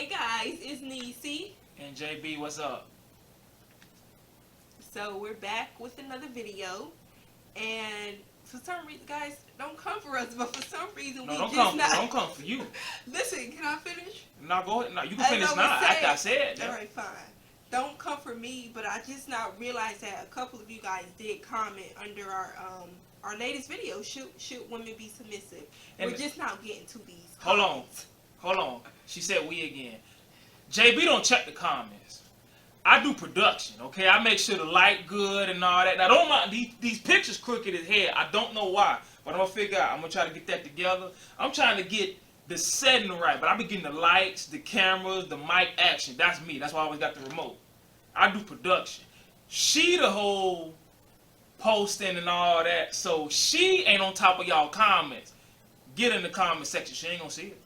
Hey guys, it's Niecy. And JB, what's up? So we're back with another video, and for some reason, guys, don't come for us, but for some reason No, we don't just come. not. Don't come for you. Listen, can I finish? No, go ahead. No, you can As finish I was now. saying- After I said that. All right, fine. Don't come for me, but I just now realized that a couple of you guys did comment under our latest video. Should women be submissive? And we're just now getting to these. Hold on. comments. Hold on. She said we again. JB don't check the comments. I do production, okay? I make sure the light good and all that. Now, don't mind these pictures crooked as hell. I don't know why, but I'm gonna figure out. I'm gonna try to get that together. I'm trying to get the setting right, but I be getting the lights, the cameras, the mic action. That's me. That's why I always got the remote. I do production. She the whole posting and all that, so she ain't on top of y'all comments. Get in the comment section. She ain't gonna see it.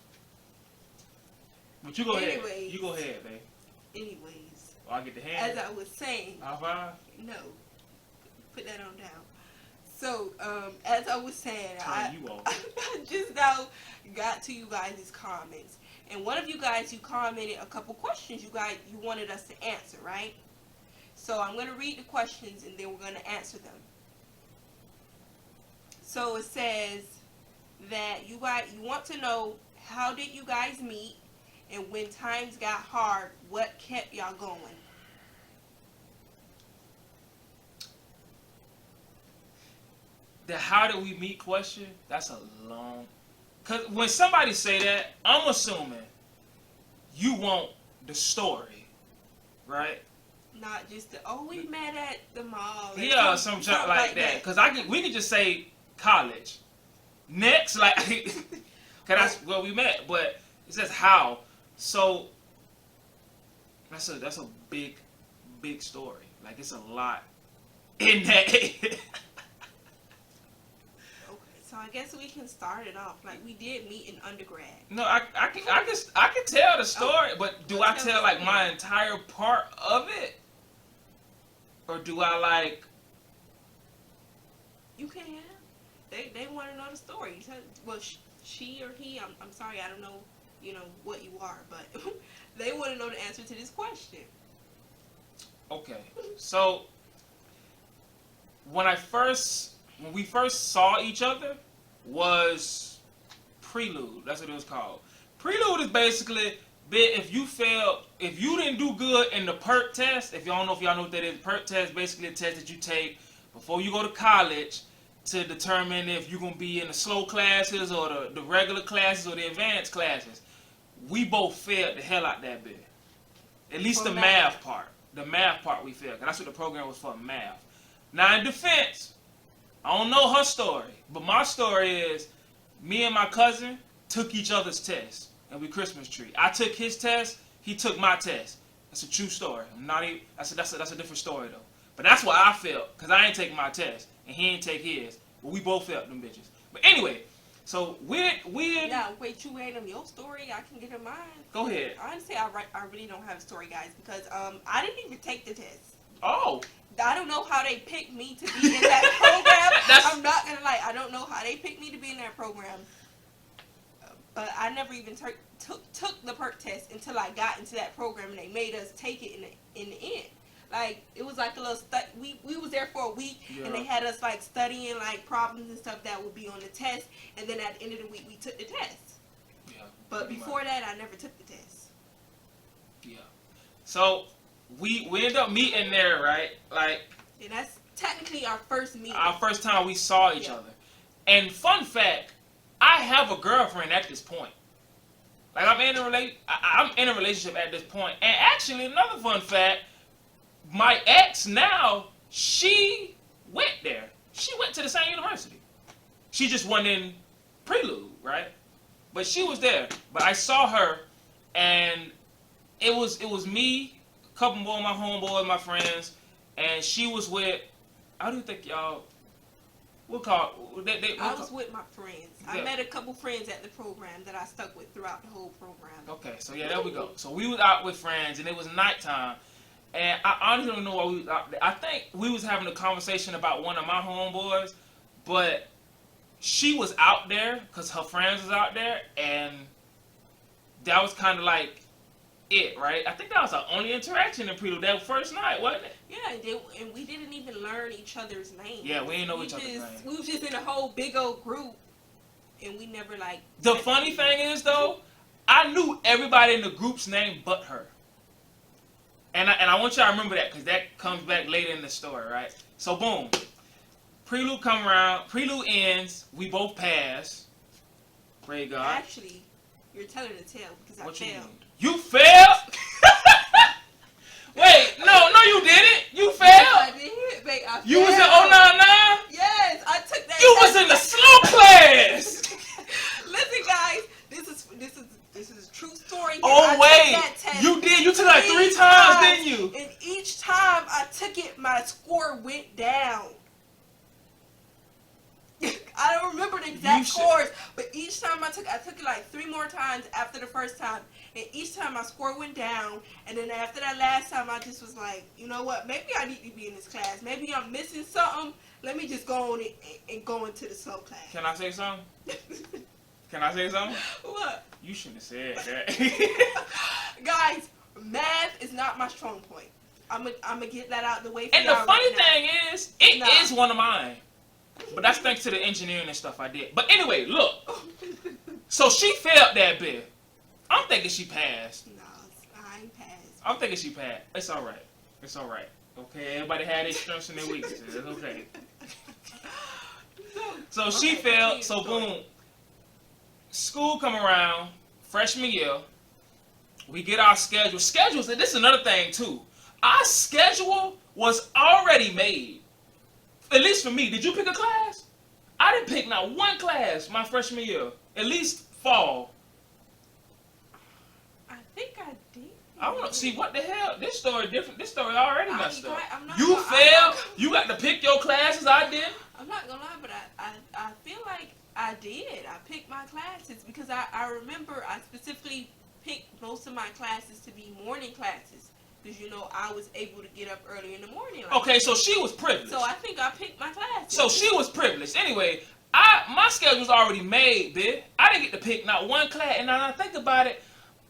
But you go ahead. Anyways. You go ahead, babe. Anyways, Oh, I get the hand. as I was saying. High five. No, put that on down. So, as I was saying, Turn you off. I just now got to you guys' comments, and one of you guys, you commented a couple questions you wanted us to answer, right? So I'm going to read the questions, and then we're going to answer them. So it says that you want to know, how did you guys meet, and when times got hard, what kept y'all going? The how did we meet question, that's a long... Because when somebody say that, I'm assuming you want the story, right? Not just the, we met at the mall. or Yeah, some junk like that. Because we could just say college. Next, like... Because that's where we met. But it says how. So, that's a big, big story. Like, it's a lot in that... So I guess we can start it off. Like, we did meet in undergrad. No, I can tell the story, but do I tell like my entire part of it, or do I like? You can. They want to know the story. Well, she or he. I'm sorry, I don't know. What you are, but they want to know the answer to this question. Okay, so when we first saw each other was Prelude. That's what it was called. Prelude is basically if you didn't do good in the PERT test. If y'all don't know if y'all know what that is, PERT test basically a test that you take before you go to college to determine if you're gonna be in the slow classes or the regular classes or the advanced classes. We both failed the hell out that bit. At least For the math. math part. The math part we failed. 'Cause that's what the program was for, math. Now in defense, I don't know her story, but my story is me and my cousin took each other's tests and we Christmas tree. I took his test, he took my test. That's a true story. I'm not even. That's a different story though. But that's why I failed, because I ain't take my test and he ain't take his. But we both failed them bitches. But anyway, so we're Yeah, wait, you read them your story? I can get in mine. Go ahead. Honestly, I really don't have a story, guys, because I didn't even take the test. Oh. I don't know how they picked me to be in that program. I'm not gonna lie, I don't know how they picked me to be in that program. But I never even took the PERT test until I got into that program, and they made us take it in the end. Like, it was like a little we was there for a week, Yeah. and they had us like studying like problems and stuff that would be on the test, and then at the end of the week we took the test. Yeah. But before that, I never took the test. Yeah. So we ended up meeting there, right? Like, And that's technically our first meeting. our first time we saw each other. And fun fact, I have a girlfriend at this point. Like, I'm in a relationship at this point. And actually, another fun fact, my ex now, she went there. She went to the same university. She just went in Prelude, right? But she was there. But I saw her, and it was me, a couple more of my homeboys, my friends, and she was with, how do you think y'all, I was with my friends. Yeah. I met a couple friends at the program that I stuck with throughout the whole program. Okay, so yeah, there we go. So we was out with friends, and it was nighttime. And I honestly don't know why we was out there. I think we was having a conversation about one of my homeboys, but she was out there because her friends was out there, and that was kind of like it, right? I think that was our only interaction in prelude that first night, wasn't it? Yeah, and we didn't even learn each other's names. Yeah, we didn't know each other's names. We was just in a whole big old group, and we never like. The funny thing is though, I knew everybody in the group's name but her. And I want y'all to remember that because that comes back later in the story, right? So boom, prelude come around, prelude ends, we both pass. Pray God. Actually, you're telling the tale because I failed. You failed? Wait, no, you didn't. You failed. I did, babe. I failed. You was in 099? Yes, I took that. You was in the slow class. Listen, guys, this is a true story. Oh wait, you did. You took it like 3 times, didn't you? And each time I took it, my score went down. I don't remember the exact scores, but each time I took it like 3 more times after the first time, and each time my score went down. And then after that last time, I just was like, you know what? Maybe I need to be in this class. Maybe I'm missing something. Let me just go on it and go into the slow class. Can I say something? Can I say something? What? You shouldn't have said that. Guys, math is not my strong point. I'm gonna get that out of the way for and y'all. And the funny right thing is, it is one of mine. But that's thanks to the engineering and stuff I did. But anyway, look. So she failed that bit. I'm thinking she passed. No, I ain't passed. I'm thinking she passed. It's alright. It's alright. Okay, everybody had their strengths and their weaknesses. It's okay. So she failed. So boom. School come around, freshman year. We get our schedule. Schedules, and this is another thing too. Our schedule was already made. At least for me. Did you pick a class? I didn't pick not one class my freshman year. At least fall. I think I did. I want to see what the hell. This story different. This story already messed up. You failed. You got to pick your classes. I didn't. I'm not gonna lie, but I feel like I did. I picked my classes because I remember I specifically picked most of my classes to be morning classes. Because, you know, I was able to get up early in the morning. Like okay, so she was privileged. So I think I picked my classes. So she was privileged. Anyway, my schedule was already made, bitch. I didn't get to pick not one class. And now I think about it,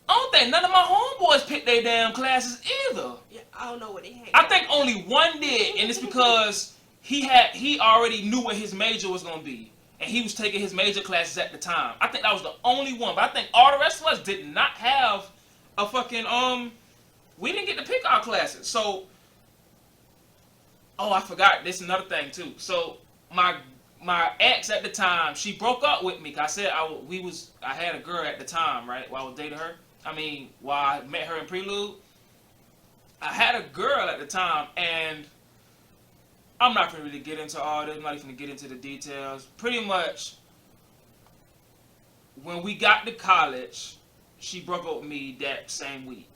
I don't think none of my homeboys picked their damn classes either. Yeah, I don't know what they had. I think only one did, and it's because he already knew what his major was going to be. And he was taking his major classes at the time. I think that was the only one. But I think all the rest of us did not have a fucking, we didn't get to pick our classes. So, oh, I forgot. This is another thing, too. So, my ex at the time, she broke up with me. Cause I said I had a girl at the time, right? While I was dating her. While I met her in Prelude. I had a girl at the time, and I'm not going to really get into all this. I'm not even going to get into the details. Pretty much, when we got to college, she broke up with me that same week.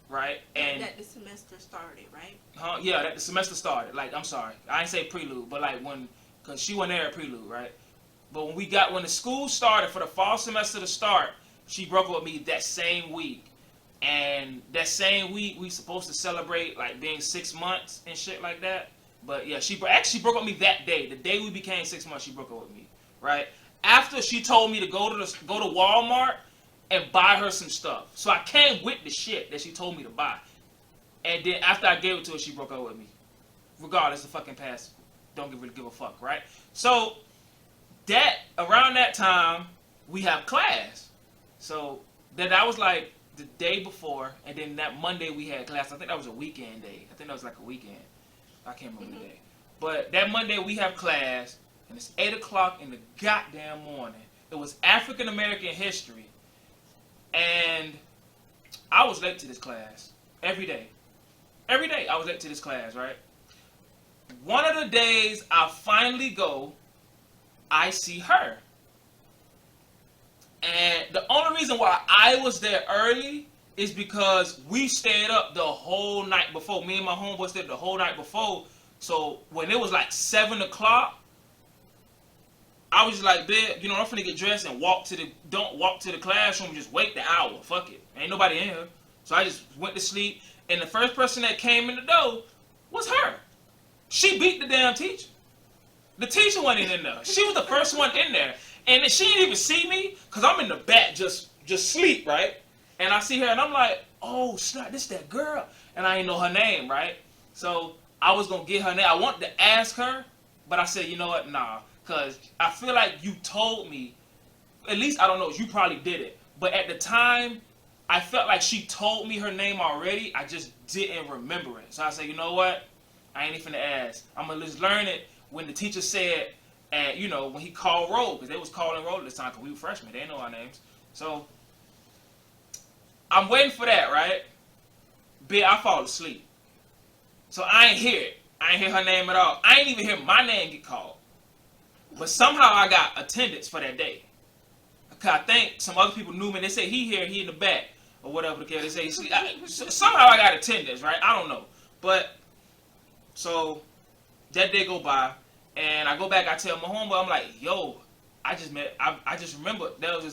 Right? And that the semester started, right? Yeah, that the semester started. Like, I'm sorry. I didn't say prelude, but like because she wasn't there at prelude, right? But when the school started for the fall semester to start, she broke up with me that same week. And that same week, we supposed to celebrate like being 6 months and shit like that. But yeah, she actually broke up with me that day. The day we became 6 months, she broke up with me, right? After she told me to go to Walmart and buy her some stuff. So I came with the shit that she told me to buy. And then after I gave it to her, she broke up with me. Regardless, the fucking past. Don't really give a fuck, right? So around that time, we have class. So that was like the day before, and then that Monday we had class. I think that was a weekend day. I think that was like a weekend. I can't remember the day. But that Monday we have class, and it's 8 o'clock in the goddamn morning. It was African American history. And I was late to this class every day. Every day I was late to this class, right? One of the days I finally go, I see her. And the only reason why I was there early is because we stayed up the whole night before. Me and my homeboy stayed up the whole night before. So when it was like 7 o'clock, I was just like, babe, I'm finna get dressed and don't walk to the classroom, just wait the hour. Fuck it. Ain't nobody in here. So I just went to sleep, and the first person that came in the door was her. She beat the damn teacher. The teacher wasn't in there. She was the first one in there. And she didn't even see me, because I'm in the back just sleep, right? And I see her, and I'm like, oh, snap, this that girl. And I ain't know her name, right? So I was going to get her name. I wanted to ask her, but I said, you know what, nah. Because I feel like you told me, at least, I don't know, you probably did it. But at the time, I felt like she told me her name already. I just didn't remember it. So I said, you know what? I ain't even ask. I'm going to just learn it when the teacher said, and you know, when he called roll, because they was calling roll at this time because we were freshmen. They didn't know our names. So I'm waiting for that, right? I fall asleep. So I ain't hear it. I ain't hear her name at all. I ain't even hear my name get called. But somehow I got attendance for that day. Because I think some other people knew me. They say he here, he in the back, or whatever the case. They say, somehow I got attendance, right? I don't know. But, so, that day go by, and I go back, I tell my homeboy, I'm like, yo, I just remember there was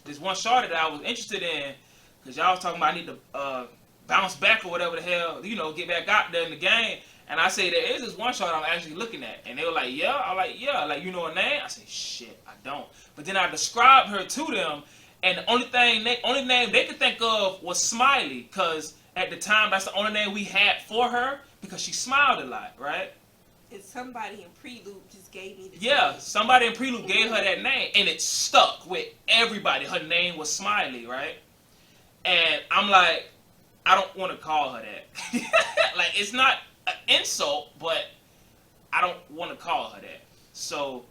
this one shorty that I was interested in, because y'all was talking about I need to bounce back or whatever the hell, you know, get back out there in the game. And I say, there is this one shot I'm actually looking at. And they were like, yeah? I'm like, yeah. Like, you know her name? I say, shit, I don't. But then I described her to them, and the only name they could think of was Smiley, because at the time, that's the only name we had for her, because she smiled a lot, right? And somebody in Prelude just gave me this Yeah, name. somebody in Prelude gave her that name, and it stuck with everybody. Her name was Smiley, right? And I'm like, I don't want to call her that. Like, it's not an insult, but I don't want to call her that. So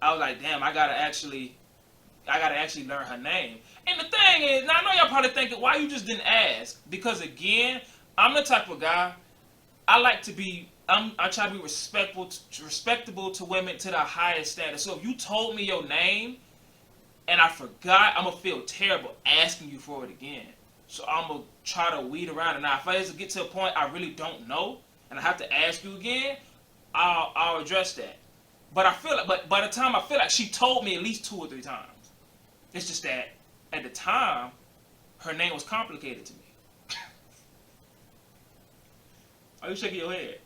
I was like, damn, I gotta actually learn her name. And the thing is, now I know y'all probably thinking, why you just didn't ask? Because again, I'm the type of guy, I like to be, I try to be respectable to women to the highest standard. So if you told me your name and I forgot, I'm gonna feel terrible asking you for it again. So I'm gonna try to weed around it. Now, if I just get to a point I really don't know and I have to ask you again, I'll address that. But I feel like, but by the time I feel like she told me at least 2 or 3 times. It's just that at the time, her name was complicated to me. Are you shaking your head?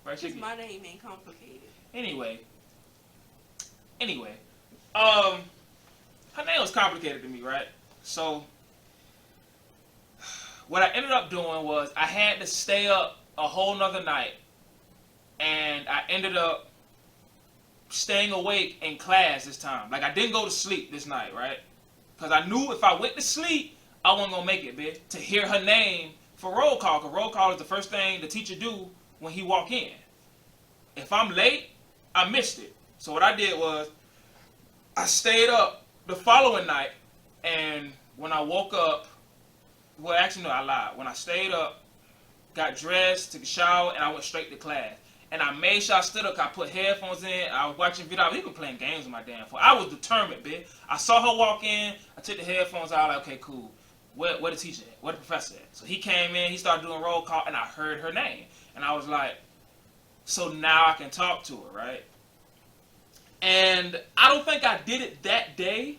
Right, Just my name ain't complicated. Anyway, her name was complicated to me, right? So, what I ended up doing was I had to stay up a whole nother night, and I ended up staying awake in class this time. Like, I didn't go to sleep this night, right? Because I knew if I went to sleep, I wasn't going to make it, bitch, to hear her name for roll call. Because roll call is the first thing the teacher do when he walk in. If I'm late, I missed it. So what I did was, I stayed up the following night, and when I woke up, well, actually, no, I lied. When I stayed up, got dressed, took a shower, and I went straight to class. And I made sure I stood up, I put headphones in, I was watching videos. He was playing games with my damn phone. I was determined, bitch. I saw her walk in, I took the headphones out, like, okay, cool. Where the teacher at? Where the professor at? So he came in, he started doing roll call, and I heard her name. And I was like, so now I can talk to her, right? And I don't think I did it that day.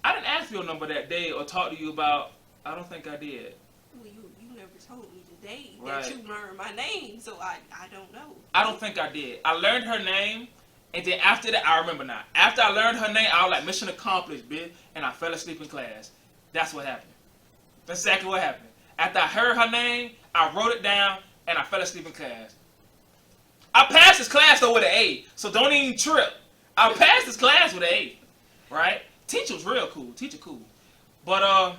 I didn't ask for your number that day or talk to you about, I don't think I did. Well, you never told me today Right. that you learned my name, so I don't know. I don't think I did. I learned her name, and then after that, I remember now. After I learned her name, I was like, mission accomplished, bitch, and I fell asleep in class. That's what happened. That's exactly what happened. After I heard her name, I wrote it down, and I fell asleep in class. I passed this class though with an A, so don't even trip. I passed this class with an A, right? Teacher was real cool. Teacher cool. But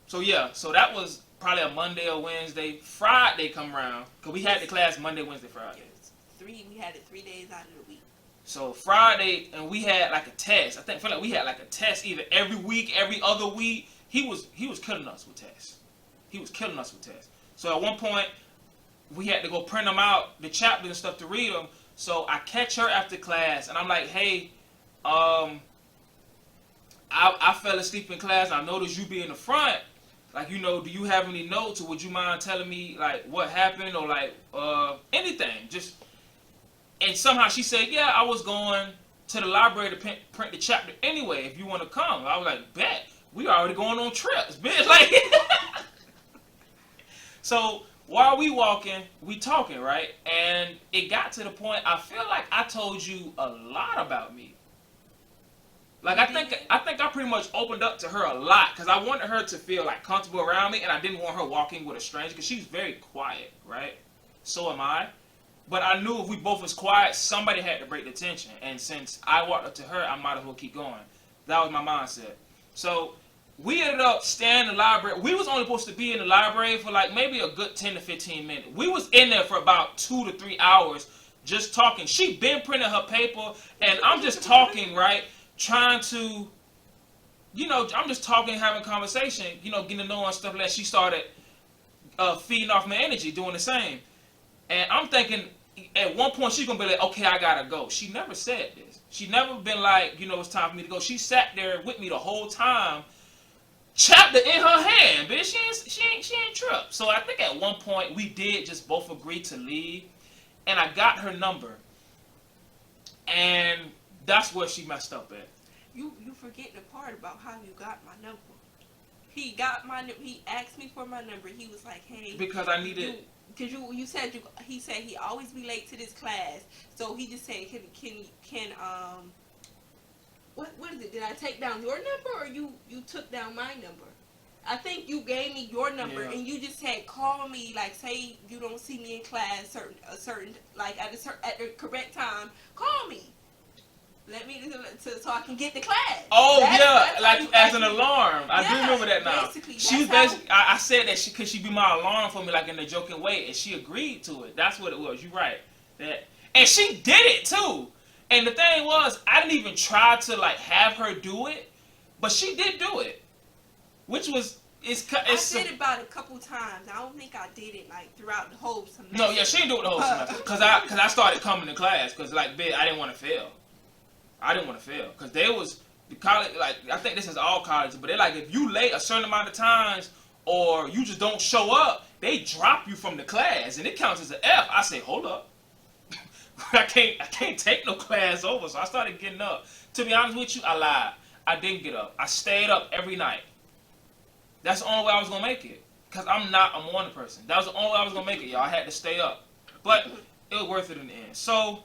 so yeah, so that was probably a Monday or Wednesday. Friday come around, cause we had the class Monday, Wednesday, Friday. We had it 3 days out of the week. So Friday, and we had like a test. I feel like we had like a test either every week, every other week. He was killing us with tests. He was killing us with tests. So at one point, we had to go print them out, the chapters and stuff to read them. So I catch her after class, and I'm like, hey, I fell asleep in class, and I noticed you be in the front. Like, you know, do you have any notes, or would you mind telling me, like, what happened, or, like, anything? Just, and somehow she said, yeah, I was going to the library to print the chapter anyway, if you want to come. I was like, bet. We already going on trips, bitch. Like, so while we walking, we talking, right? And it got to the point, I feel like I told you a lot about me. Like I think I pretty much opened up to her a lot because I wanted her to feel like comfortable around me, and I didn't want her walking with a stranger because she's very quiet, right? So am I. But I knew if we both was quiet, somebody had to break the tension. And since I walked up to her, I might as well keep going. That was my mindset. So we ended up staying in the library. We was only supposed to be in the library for like maybe a good 10 to 15 minutes. We was in there for about 2 to 3 hours just talking. She been printing her paper, and I'm just talking, right? Trying to, I'm just talking, having conversation, getting to know and stuff like that. She started feeding off my energy, doing the same. And I'm thinking, at one point, she's going to be like, okay, I got to go. She never said this. She never been like, it's time for me to go. She sat there with me the whole time, chapter in her hand, bitch. She ain't tripped. So I think at one point, we did just both agree to leave. And I got her number. And that's where she messed up at. You forget the part about how you got my number. He got my number. He asked me for my number. He was like, "Hey." Because I needed. Because you said he said he always be late to this class. So he just said, can what is it? Did I take down your number or you took down my number? I think you gave me your number and you just said call me, like say you don't see me in class a certain like at the correct time, call me. Let me so I can get the class. Oh that's like as an alarm. I do remember that now. She was basically. I said that could she be my alarm for me, like in a joking way, and she agreed to it. That's what it was. You're right. And she did it too. And the thing was, I didn't even try to like have her do it, but she did do it, which was. I did it about a couple times. I don't think I did it like throughout the whole semester. No, yeah, she didn't do it the whole semester. Cause I started coming to class because like I didn't want to fail. I didn't want to fail because they was the college. Like I think this is all colleges, but they're like if you late a certain amount of times or you just don't show up, they drop you from the class and it counts as an F. I say, hold up, I can't take no class over. So I started getting up. To be honest with you, I lied. I didn't get up. I stayed up every night. That's the only way I was gonna make it. Cause I'm not a morning person. That was the only way I was gonna make it, y'all. I had to stay up, but it was worth it in the end. So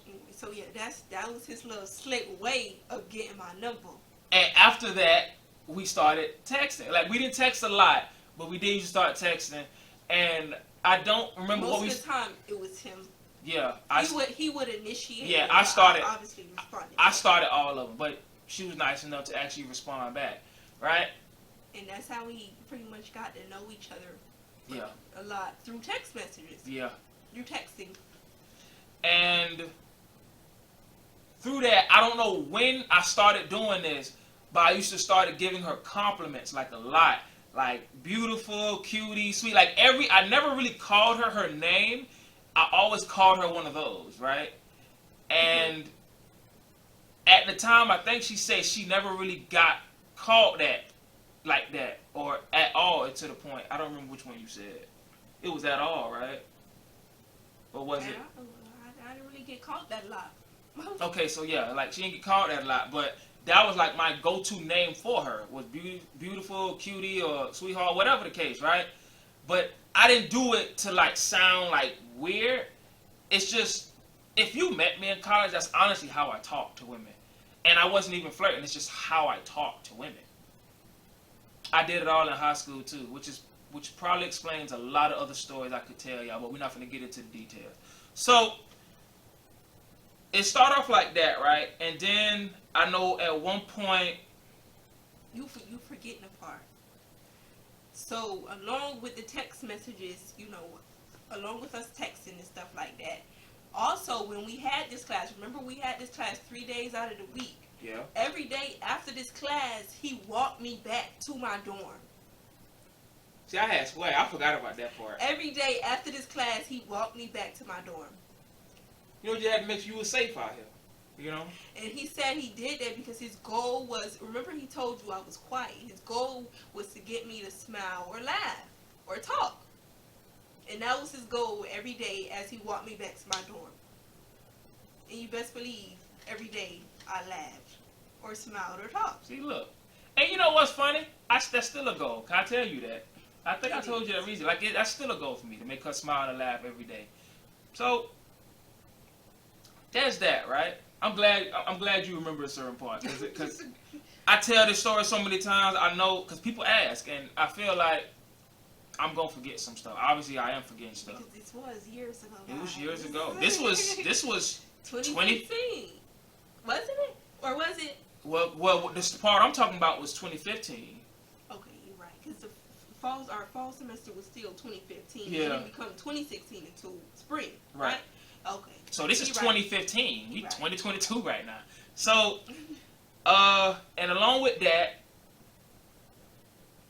yeah, that was his little slick way of getting my number. And after that, we started texting. Like we didn't text a lot, but we did used to start texting. And I don't remember most of the time it was him. Yeah, he would initiate. Yeah, I started. I obviously responded. I started all of them, but she was nice enough to actually respond back, right? And that's how we pretty much got to know each other. Yeah. A lot through text messages. Yeah. Through texting. And through that, I don't know when I started doing this, but I used to start giving her compliments like a lot. Like beautiful, cutie, sweet. Like I never really called her name. I always called her one of those, right? And at the time, I think she said she never really got called that like that or at all to the point. I don't remember which one you said. It was at all, right? Or was it? I didn't really get called that a lot. Okay, so yeah, like she didn't get called that a lot, but that was like my go-to name for her was beautiful, cutie, or sweetheart, whatever the case, right? But I didn't do it to like sound like weird. It's just if you met me in college, that's honestly how I talk to women, and I wasn't even flirting. It's just how I talk to women. I did it all in high school too, which probably explains a lot of other stories I could tell y'all, but we're not going to get into the details. So it started off like that, right? And then I know at one point you forgetting a part. So along with the text messages, along with us texting and stuff like that. Also, when we had this class, remember we had this class 3 days out of the week. Yeah. Every day after this class, he walked me back to my dorm. See, I forgot about that part. Every day after this class, he walked me back to my dorm. You had to make sure you were safe out here, And he said he did that because his goal was, remember he told you I was quiet. His goal was to get me to smile or laugh or talk. And that was his goal every day as he walked me back to my dorm. And you best believe, every day I laughed or smiled or talked. See, look. And you know what's funny? That's still a goal. Can I tell you that? I think I told you that reason. Like, that's still a goal for me, to make her smile and laugh every day. So, there's that, right? I'm glad you remember a certain part. Cause I tell this story so many times. I know because people ask, and I feel like I'm gonna forget some stuff. Obviously, I am forgetting stuff. Because this was years ago. It was years ago. This was 2015. Wasn't it? Or was it? Well, this part I'm talking about was 2015. Okay, you're right. Because our fall semester was still 2015. Yeah. And then become 2016 until spring. Right. Okay. So this is You're 2015. Right. We Right. 2022 right now. So, and along with that,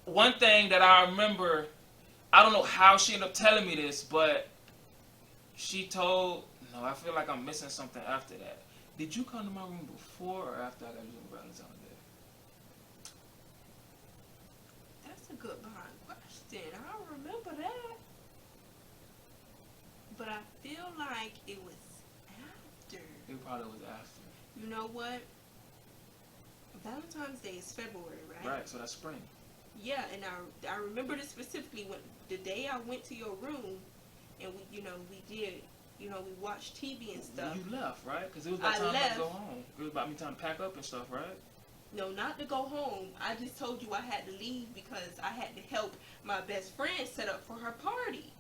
one thing that I remember, I don't know how she ended up telling me this, but she told, no, I feel like I'm missing something after that. Did you come to my room before or after I got you on Valentine's Day? That's a good behind question. I don't remember that. But I feel like it was after. It probably was after. You know what? Valentine's Day is February, right? Right, so that's spring. Yeah, and I remember this specifically when the day I went to your room, and we watched TV and stuff. You left, right? Because it was about time to go home. It was about me time to pack up and stuff, right? No, not to go home. I just told you I had to leave because I had to help my best friend set up for her party.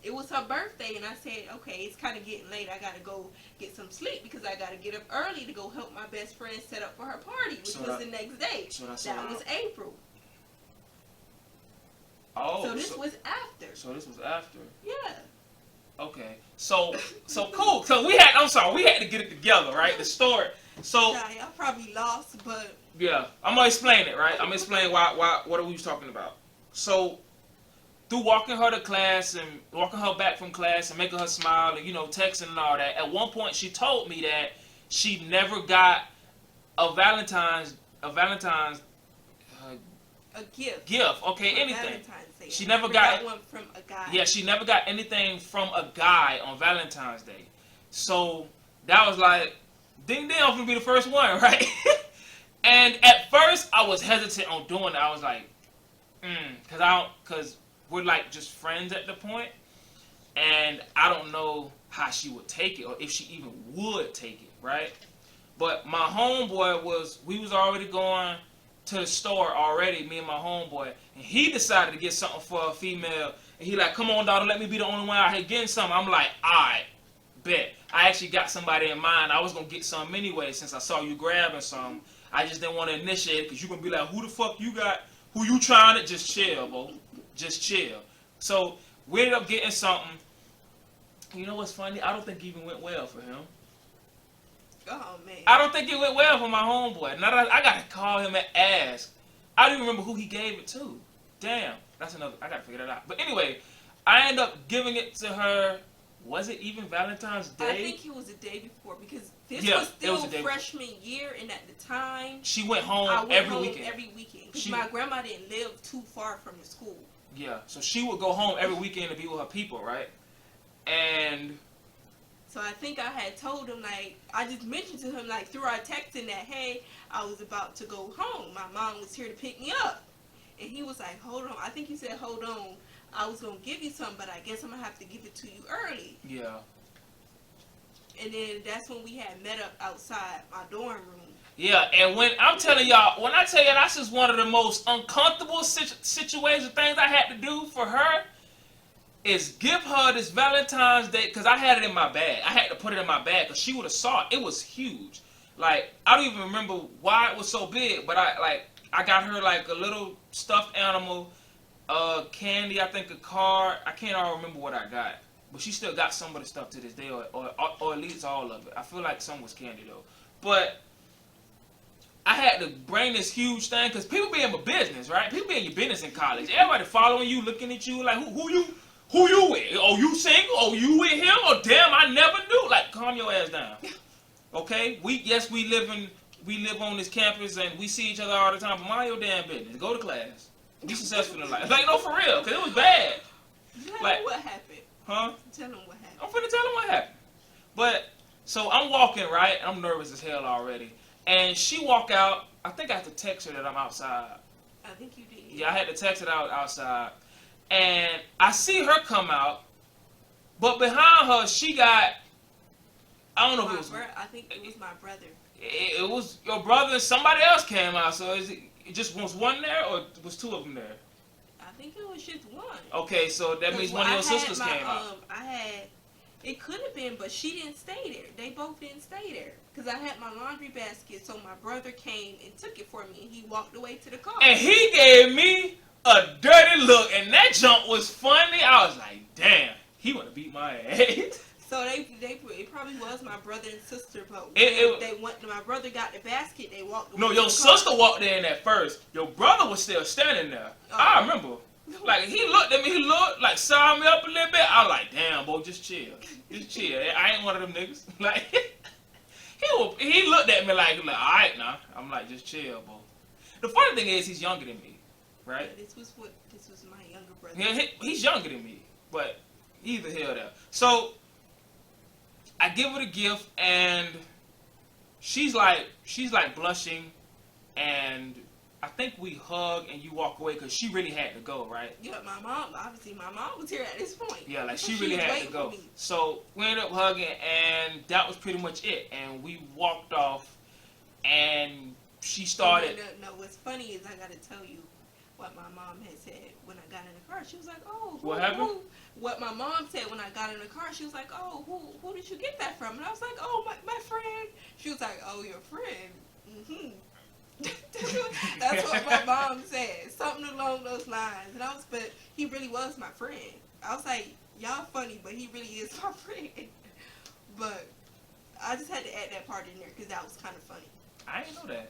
It was her birthday, and I said, okay, it's kind of getting late. I got to go get some sleep because I got to get up early to go help my best friend set up for her party, which was the next day. So that was April. Oh, so this was after. So this was after. Yeah. Okay. So cool. So we had to get it together, right? The story. So Sorry, I probably lost, but yeah, I'm gonna explain it, right? I'm gonna explain why what are we talking about. So through walking her to class and walking her back from class and making her smile and texting and all that, at one point she told me that she never got a Valentine's gift. Okay, anything. Valentine's Day. She never got one from a guy. Yeah, she never got anything from a guy on Valentine's Day. So that was like, ding ding, I'm gonna be the first one, right? And at first I was hesitant on doing it. I was like, because we're like just friends at the point, and I don't know how she would take it or if she even would take it, right? But my homeboy we was already going to the store already, me and my homeboy, and he decided to get something for a female, and he like, come on, daughter, let me be the only one out here getting something. I'm like, alright, bet. I actually got somebody in mind. I was gonna get something anyway since I saw you grabbing something. I just didn't want to initiate it because you're gonna be like, who the fuck you got? Who you trying to? Just chill, bro. Just chill. So we ended up getting something. You know what's funny? I don't think it even went well for him. Oh man. I don't think it went well for my homeboy. Now that I gotta call him and ask. I don't even remember who he gave it to. Damn. That's another. I gotta figure that out. But anyway, I ended up giving it to her. Was it even Valentine's Day? I think it was the day before because this was still freshman year, and at the time she went home every weekend. Because my grandma didn't live too far from the school. Yeah, so she would go home every weekend to be with her people, right? And so I think I had told him, like, I just mentioned to him, like, through our texting that, hey, I was about to go home. My mom was here to pick me up. And he was like, hold on. I think he said, hold on. I was going to give you something, but I guess I'm going to have to give it to you early. Yeah. And then that's when we had met up outside my dorm room. Yeah, and when I'm telling y'all, when I tell you that's just one of the most uncomfortable situations, things I had to do for her, is give her this Valentine's Day, because I had it in my bag. I had to put it in my bag, because she would have saw it. It was huge. Like, I don't even remember why it was so big, but I got her like a little stuffed animal, candy, I think a card. I can't all remember what I got. But she still got some of the stuff to this day, or at least all of it. I feel like some was candy though. But I had to bring this huge thing, because people be in my business, right? People be in your business in college. Everybody following you, looking at you, like, who you with? Oh, you single? Oh, you with him? Oh, damn, I never knew. Like, calm your ass down. Okay? We live on this campus, and we see each other all the time, but mind your damn business. Go to class. Be successful in life. Like, no, for real, because it was bad. Tell like, him what happened. Huh? Tell him what happened. I'm finna tell him what happened. But, so I'm walking, right? I'm nervous as hell already. And she walk out. I think I had to text her that I'm outside. I think you did. Yeah, I had to text her outside. And I see her come out. But behind her, she got, I don't know if it was. I think it was my brother. It was your brother and somebody else came out. So it just was one there, or was two of them there? I think it was just one. Okay, so that means one of your sisters came out. It could have been, but she didn't stay there. They both didn't stay there. Because I had my laundry basket, so my brother came and took it for me, and he walked away to the car. And he gave me a dirty look, and that jump was funny. I was like, damn, he want to beat my ass. So it probably was my brother and sister, but my brother got the basket, they walked away. No, your sister walked in at first. Your brother was still standing there. I remember. Like, he looked at me, he looked, like, saw me up a little bit. I was like, damn, boy, just chill. Just chill. I ain't one of them niggas. Like, he looked at me like, all right, now. I'm like, just chill, boy. The funny thing is, he's younger than me, right? Yeah, this was my younger brother. Yeah, he's younger than me, but either here or there. So, I give her the gift, and she's like blushing, and I think we hug and you walk away because she really had to go, right? Yeah, my mom was here at this point. Yeah, like she really had to go. So we ended up hugging, and that was pretty much it. And we walked off, and she started. No, what's funny is I got to tell you what my mom had said when I got in the car. She was like, "Oh, what happened?" What my mom said when I got in the car, she was like, "Oh, who did you get that from?" And I was like, "Oh, my friend." She was like, "Oh, your friend." Mhm. That's what my mom said, something along those lines. But he really was my friend. I was like, y'all funny, but he really is my friend. But I just had to add that part in there because that was kind of funny. I didn't know that.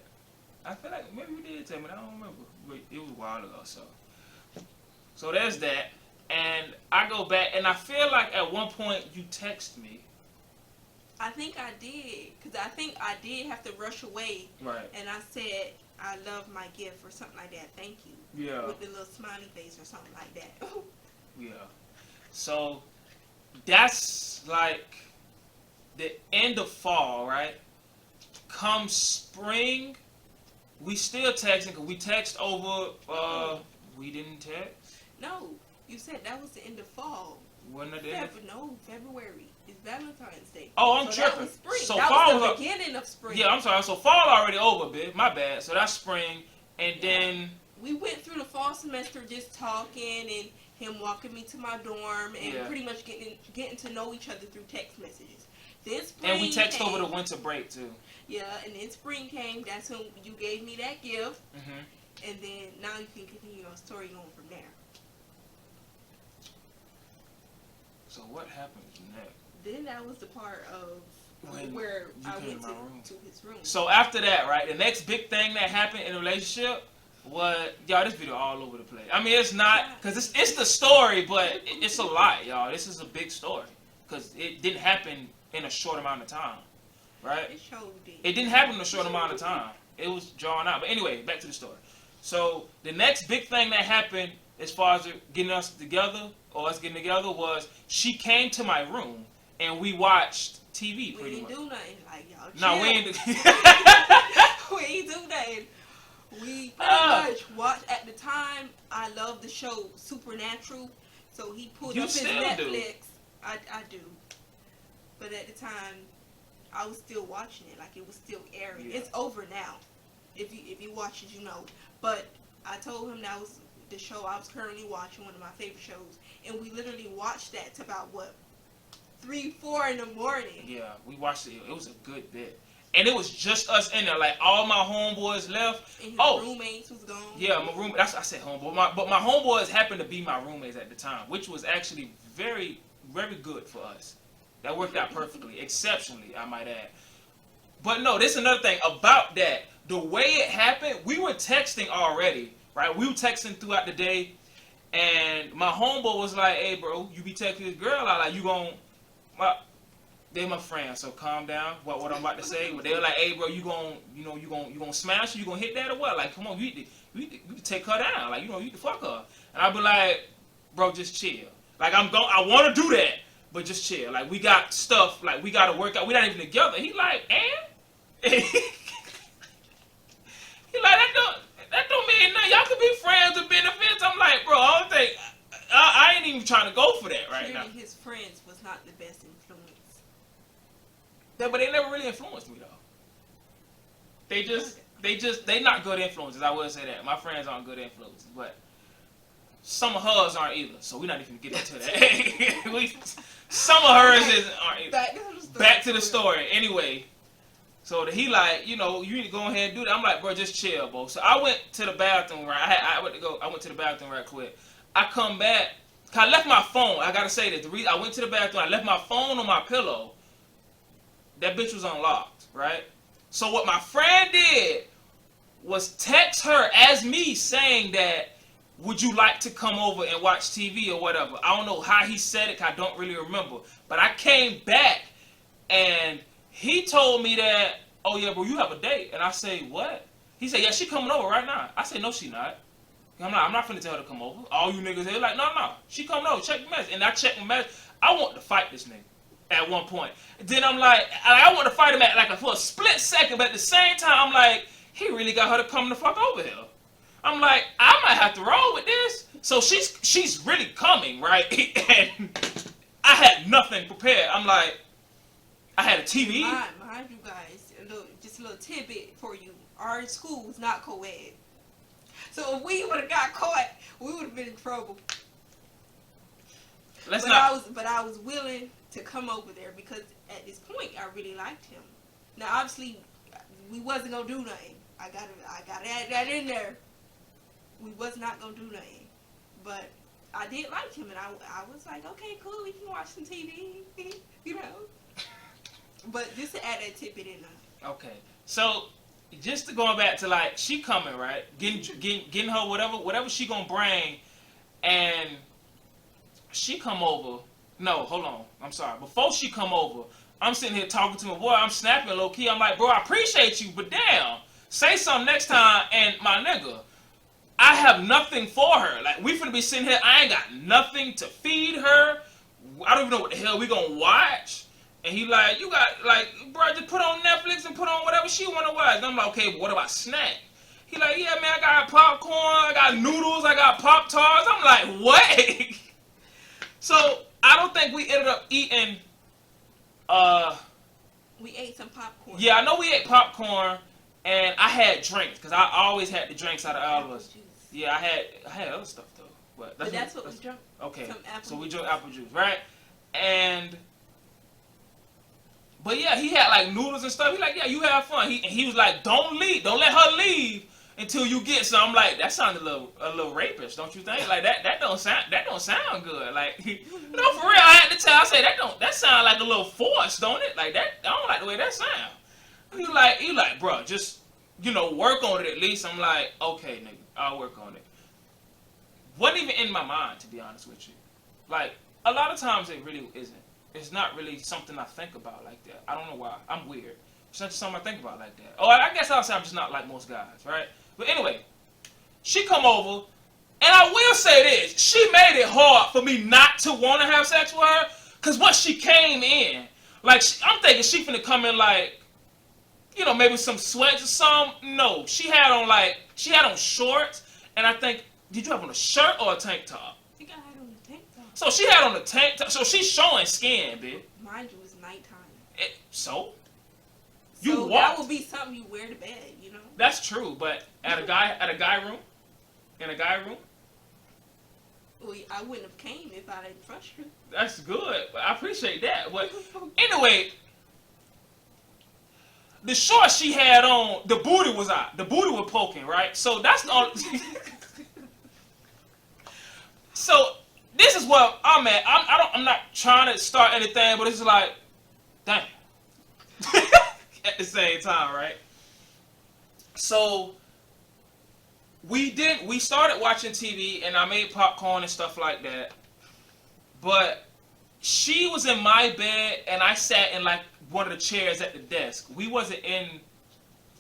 I feel like maybe you did tell me. I don't remember. But it was a while ago. So there's that. And I go back, and I feel like at one point you text me. I think I did, because I think I did have to rush away. Right. And I said, I love my gift or something like that. Thank you. Yeah. With the little smiley face or something like that. Yeah. So that's like the end of fall, right? Come spring, we still texting because we text over, we didn't text. No, you said that was the end of fall. Wasn't it the end No, February. It's Valentine's Day. Oh, I'm tripping. That was spring. So that fall was the beginning of spring. Yeah, I'm sorry. So fall already over, bitch. My bad. So that's spring, and then we went through the fall semester just talking and him walking me to my dorm and pretty much getting to know each other through text messages. Then spring and we text over the winter break too. Yeah, and then spring came. That's when you gave me that gift. Mm-hmm. And then now you can continue your story going from there. So what happens next? Then that was the part of where I went to his room. So after that, right, the next big thing that happened in a relationship was, y'all, this video all over the place. I mean, it's not, because it's the story, but it's a lot, y'all. This is a big story, because it didn't happen in a short amount of time, right? It showed It didn't happen in a short amount of time. It was drawn out. But anyway, back to the story. So the next big thing that happened as far as getting us together, or us getting together, was she came to my room and we watched TV pretty much. We didn't do nothing, like, y'all. No, we ain't we ain't do nothing. We pretty much watched, at the time, I loved the show Supernatural, so he pulled up his Netflix. Do. I do. But at the time, I was still watching it, like it was still airing. Yeah. It's over now. If you watch it, you know. But I told him that was the show I was currently watching, one of my favorite shows, and we literally watched that to about 3, 4 in the morning. Yeah, we watched it. It was a good bit, and it was just us in there. Like all my homeboys left. And his roommates was gone. Yeah, my room. That's I said homeboy. But my homeboys happened to be my roommates at the time, which was actually very, very good for us. That worked out perfectly, exceptionally, I might add. But no, this is another thing about that. The way it happened, we were texting already, right? We were texting throughout the day, and my homeboy was like, "Hey, bro, you be texting this girl out, like you gon'." Well, they my friends, so calm down. What I'm about to say, but they were like, "Hey, bro, you gonna smash her? You gonna hit that or what? Like, come on, you take her down, like you can fuck her." And I'd be like, "Bro, just chill. Like I want to do that, but just chill. Like we got stuff, like we got to work out. We're not even together." He like, and he like that don't mean nothing. Y'all could be friends with benefits. I'm like, bro, I don't think I ain't even trying to go for that right now. His friends was not the best influence. Yeah, but they never really influenced me though. they not good influences. I will say that. My friends aren't good influences, but some of hers aren't either. So we're not even gonna get into that. Some of hers aren't either. Back to the story. Anyway, so he like, you need to go ahead and do that. I'm like, bro, just chill, bro. So I went to the bathroom. Right, I went to the bathroom right quick. I come back. I left my phone. I gotta say that the reason I went to the bathroom, I left my phone on my pillow. That bitch was unlocked, right? So what my friend did was text her as me saying that, would you like to come over and watch TV or whatever? I don't know how he said it, 'cause I don't really remember. But I came back and he told me that, oh yeah, bro, you have a date. And I say, what? He said, yeah, she coming over right now. I say, no, she not. I'm not finna tell her to come over. All you niggas here like, no, she coming over. Check the message. And I checked my message. I want to fight this nigga at one point. Then I'm like, I want to fight him for a split second, but at the same time, I'm like, he really got her to come the fuck over here. I'm like, I might have to roll with this. So she's really coming, right? And I had nothing prepared. I'm like, I had a TV. Mind you guys, just a little tidbit for you. Our school's not co-ed. So if we would have got caught, we would have been in trouble. But I was willing to come over there because at this point I really liked him. Now obviously we wasn't gonna do nothing. I gotta add that in there. We was not gonna do nothing. But I did like him, and I was like, okay, cool, we can watch some TV, But just to add that tidbit in there. Okay, so just to going back to like, she coming, right? Getting her whatever she gonna bring, and she come over. No, hold on. I'm sorry. Before she come over, I'm sitting here talking to my boy. I'm snapping low key. I'm like, bro, I appreciate you, but damn, say something next time. And my nigga, I have nothing for her. Like, we finna be sitting here. I ain't got nothing to feed her. I don't even know what the hell we gonna watch. And he like, you got, like, bro, just put on Netflix and put on whatever she want to watch. And I'm like, okay, but what about snack? He like, yeah, man, I got popcorn, I got noodles, I got Pop-Tarts. I'm like, what? So, I don't think we ended up eating, we ate some popcorn. Yeah, I know we ate popcorn, and I had drinks, because I always had the drinks out of all of us. Yeah, I had other stuff, though. But that's what we drank. Okay, so we drank apple juice, right? But yeah, he had like noodles and stuff. He like, yeah, you have fun. He was like, don't leave, don't let her leave until you get some. I'm like, that sounds a little rapist, don't you think? Like that don't sound good. Like, for real, I had to tell. I say that sound like a little forced, don't it? Like that, I don't like the way that sound. He like, bro, just work on it at least. I'm like, okay, nigga, I'll work on it. Wasn't even in my mind, to be honest with you. Like, a lot of times it really isn't. It's not really something I think about like that. I don't know why. I'm weird. It's not something I think about like that. Oh, I guess I'll say I'm just not like most guys, right? But anyway, she come over, and I will say this. She made it hard for me not to want to have sex with her, because once she came in, like, I'm thinking she finna come in like, maybe some sweats or something. No, she had on shorts, and I think, did you have on a shirt or a tank top? So she had on a tank top. So she's showing skin, bitch. Mind you, it's nighttime. So that would be something you wear to bed, That's true, but in a guy room. Well, I wouldn't have came if I didn't trust you. That's good. I appreciate that. But anyway, the shorts she had on, the booty was out. The booty was poking, right? So that's the only. So. This is where I'm at. I'm not trying to start anything, but it's like, damn. At the same time, right? So we started watching TV, and I made popcorn and stuff like that. But she was in my bed, and I sat in like one of the chairs at the desk. We wasn't in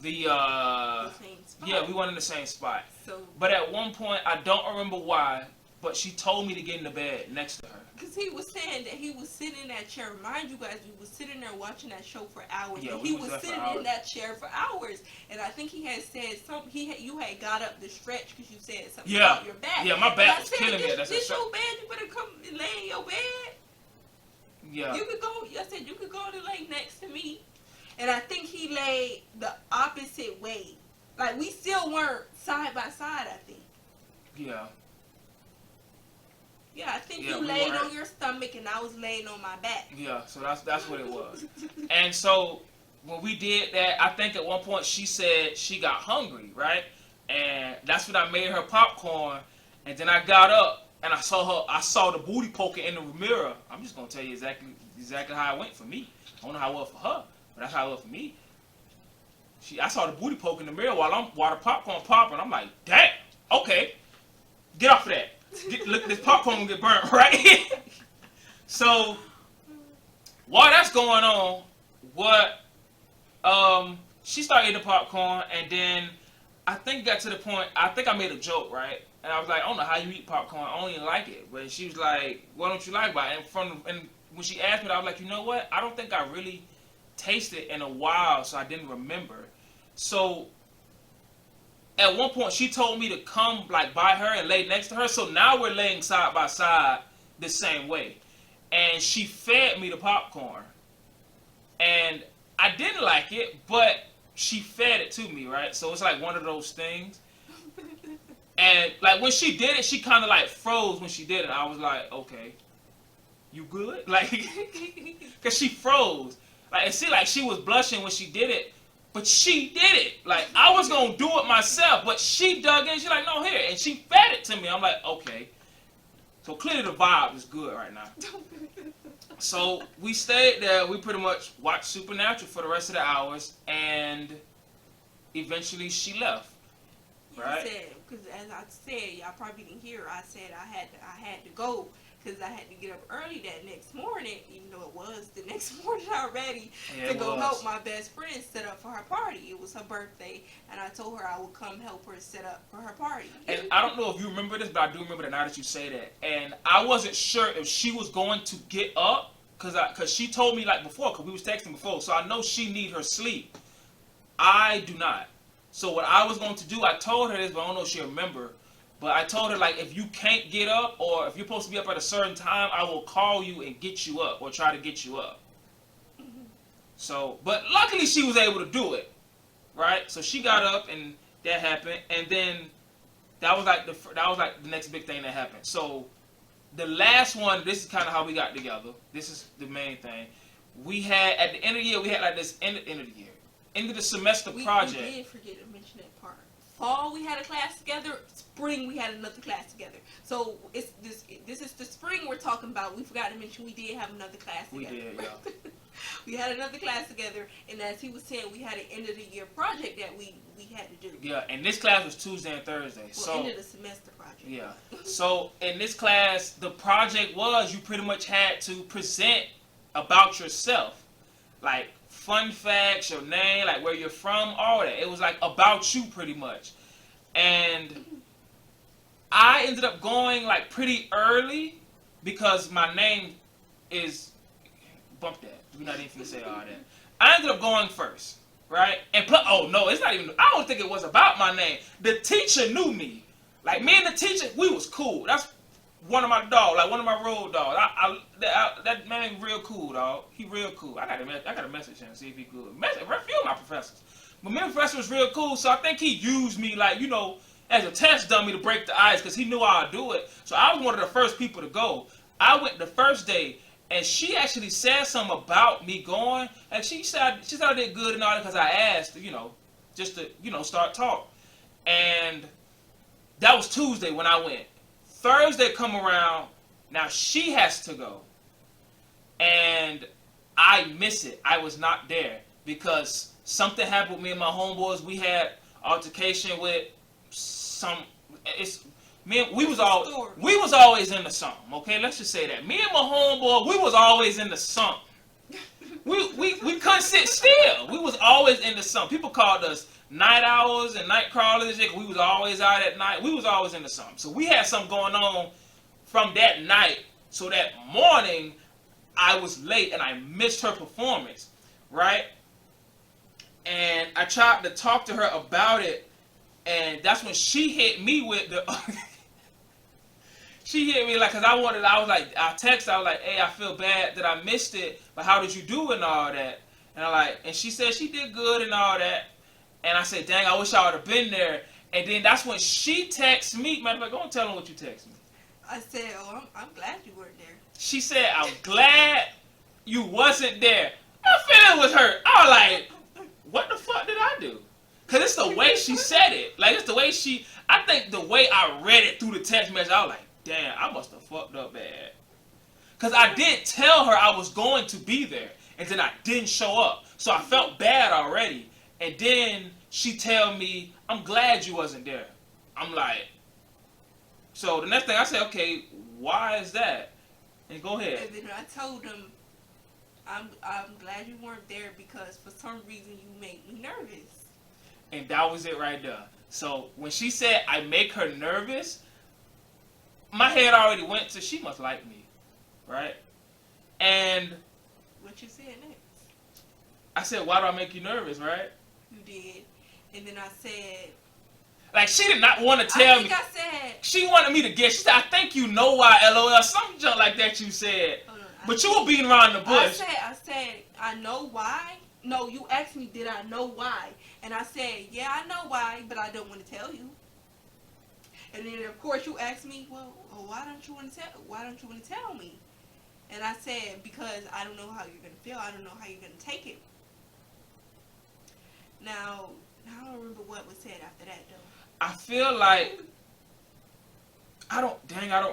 the same spot. Yeah, we weren't in the same spot. So, but at one point, I don't remember why, but she told me to get in the bed next to her. Because he was saying that he was sitting in that chair. Mind you guys, we was sitting there watching that show for hours. Yeah, and he was sitting in that chair for hours. And I think he had said something. You had got up to stretch because you said something about your back. Yeah, my back was killing me. This your bed? You better come and lay in your bed. Yeah. You could go. I said you could go and lay next to me. and I think he laid the opposite way. Like, we still weren't side by side, I think. Yeah. Yeah, I think Yeah, you we laid weren't. on your stomach and I was laying on my back. Yeah, so that's what it was. And so when we did that, I think at one point she said she got hungry, right? And that's when I made her popcorn. And then I got up and I saw the booty poking in the mirror. I'm just gonna tell you exactly how it went for me. I don't know how it was for her, but that's how it went for me. I saw the booty poke in the mirror while the popcorn popping. I'm like, damn, okay, get off of that. Look, this popcorn will get burnt, right? So while that's going on, she started eating the popcorn, and then I think it got to the point. I think I made a joke, right? And I was like, I don't know how you eat popcorn. I don't even like it. But she was like, what don't you like about it? And when she asked me, I was like, you know what? I don't think I really tasted in a while, so I didn't remember. So at one point, she told me to come like by her and lay next to her. So now we're laying side by side the same way. And she fed me the popcorn. And I didn't like it, but she fed it to me, right? So it's like one of those things. And like when she did it, she kind of like froze when she did it. I was like, okay, you good? Like, because she froze. Like, it seemed like she was blushing when she did it. But she did it. Like, I was going to do it myself. But she dug in. She's like, no, here. And she fed it to me. I'm like, okay. So clearly the vibe is good right now. So we stayed there. We pretty much watched Supernatural for the rest of the hours. And eventually she left. Right? Because as I said, y'all probably didn't hear, I said I had to go. Because I had to get up early that next morning, even though it was the next morning already, to go help my best friend set up for her party. It was her birthday, and I told her I would come help her set up for her party. And I don't know if you remember this, but I do remember that now that you say that. And I wasn't sure if she was going to get up, because she told me like before, because we was texting before, so I know she need her sleep. I do not. So what I was going to do, I told her this, but I don't know if she remember. But I told her, like, if you can't get up or if you're supposed to be up at a certain time, I will call you and get you up or try to get you up. Mm-hmm. So, but luckily she was able to do it, right? So she got up and that happened. And then that was like the next big thing that happened. So the last one, this is kind of how we got together. This is the main thing. We had, at the end of the year, we had like this end of the year, end of the semester project. We did forget to mention that part. Fall we had a class together. Spring we had another class together. So it's this is the spring we're talking about. We forgot to mention we did have another class together. We did, yeah. We had another class together, and as he was saying, we had an end of the year project that we had to do. Yeah, and this class was Tuesday and Thursday. Well, so end of the semester project. Yeah. So in this class, the project was you pretty much had to present about yourself, like fun facts, your name, like where you're from, all that. It was like about you pretty much. And I ended up going like pretty early because my name is, bump that. We're not even gonna say all that. I ended up going first, right? And oh no, it's not even. I don't think it was about my name. The teacher knew me. Like me and the teacher, we was cool. That's one of my dogs, like one of my road dogs. That man real cool, dog. He real cool. I got a message him and see if he cool. A few of my professors. But me and the professor was real cool, so I think he used me like, you know, as a test dummy to break the ice because he knew I'd do it. So I was one of the first people to go. I went the first day, and she actually said something about me going, and she said I did good and all that because I asked, you know, just to, you know, start talk. And that was Tuesday when I went. Thursday come around, now she has to go. And I miss it. I was not there because something happened with me and my homeboys. We had altercation with we was always in the something, okay? Let's just say that. Me and my homeboy, we was always in the something. We couldn't sit still. We was always in the something. People called us night owls and night crawlers. We was always out at night. We was always in the something. So we had something going on from that night. So that morning, I was late and I missed her performance, right? And I tried to talk to her about it, and that's when she hit me with the. She hit me like, cause I was like, I was like, hey, I feel bad that I missed it, but how did you do and all that? And she said she did good and all that. And I said, dang, I wish I would have been there. And then that's when she texted me. Matter of fact, go and tell them what you texted me. I said, oh, I'm glad you weren't there. She said, I'm glad you wasn't there. My feeling was hurt. I was like, what the fuck did I do? Because it's the way she said it. Like, it's the way I think the way I read it through the text message, I was like, damn, I must have fucked up bad. Because I did tell her I was going to be there. And then I didn't show up. So I felt bad already. And then she tell me, I'm glad you wasn't there. I'm like, so the next thing I said, okay, why is that? And go ahead. And then I told him, I'm glad you weren't there because for some reason you made me nervous. And that was it right there. So when she said I make her nervous, my head already went to she must like me, right? And what you said next? I said, why do I make you nervous, right? You did. And then I said, like, she did not want to tell me. I said, she wanted me to guess. She said, I think you know why, LOL. Some junk like that you said. But you were beating around the bush. I said, I know why. No, you asked me, did I know why? And I said, yeah, I know why, but I don't want to tell you. And then, of course, you asked me, well, why don't you want to tell me? And I said, because I don't know how you're going to feel. I don't know how you're going to take it. Now, I don't remember what was said after that, though. I feel like I don't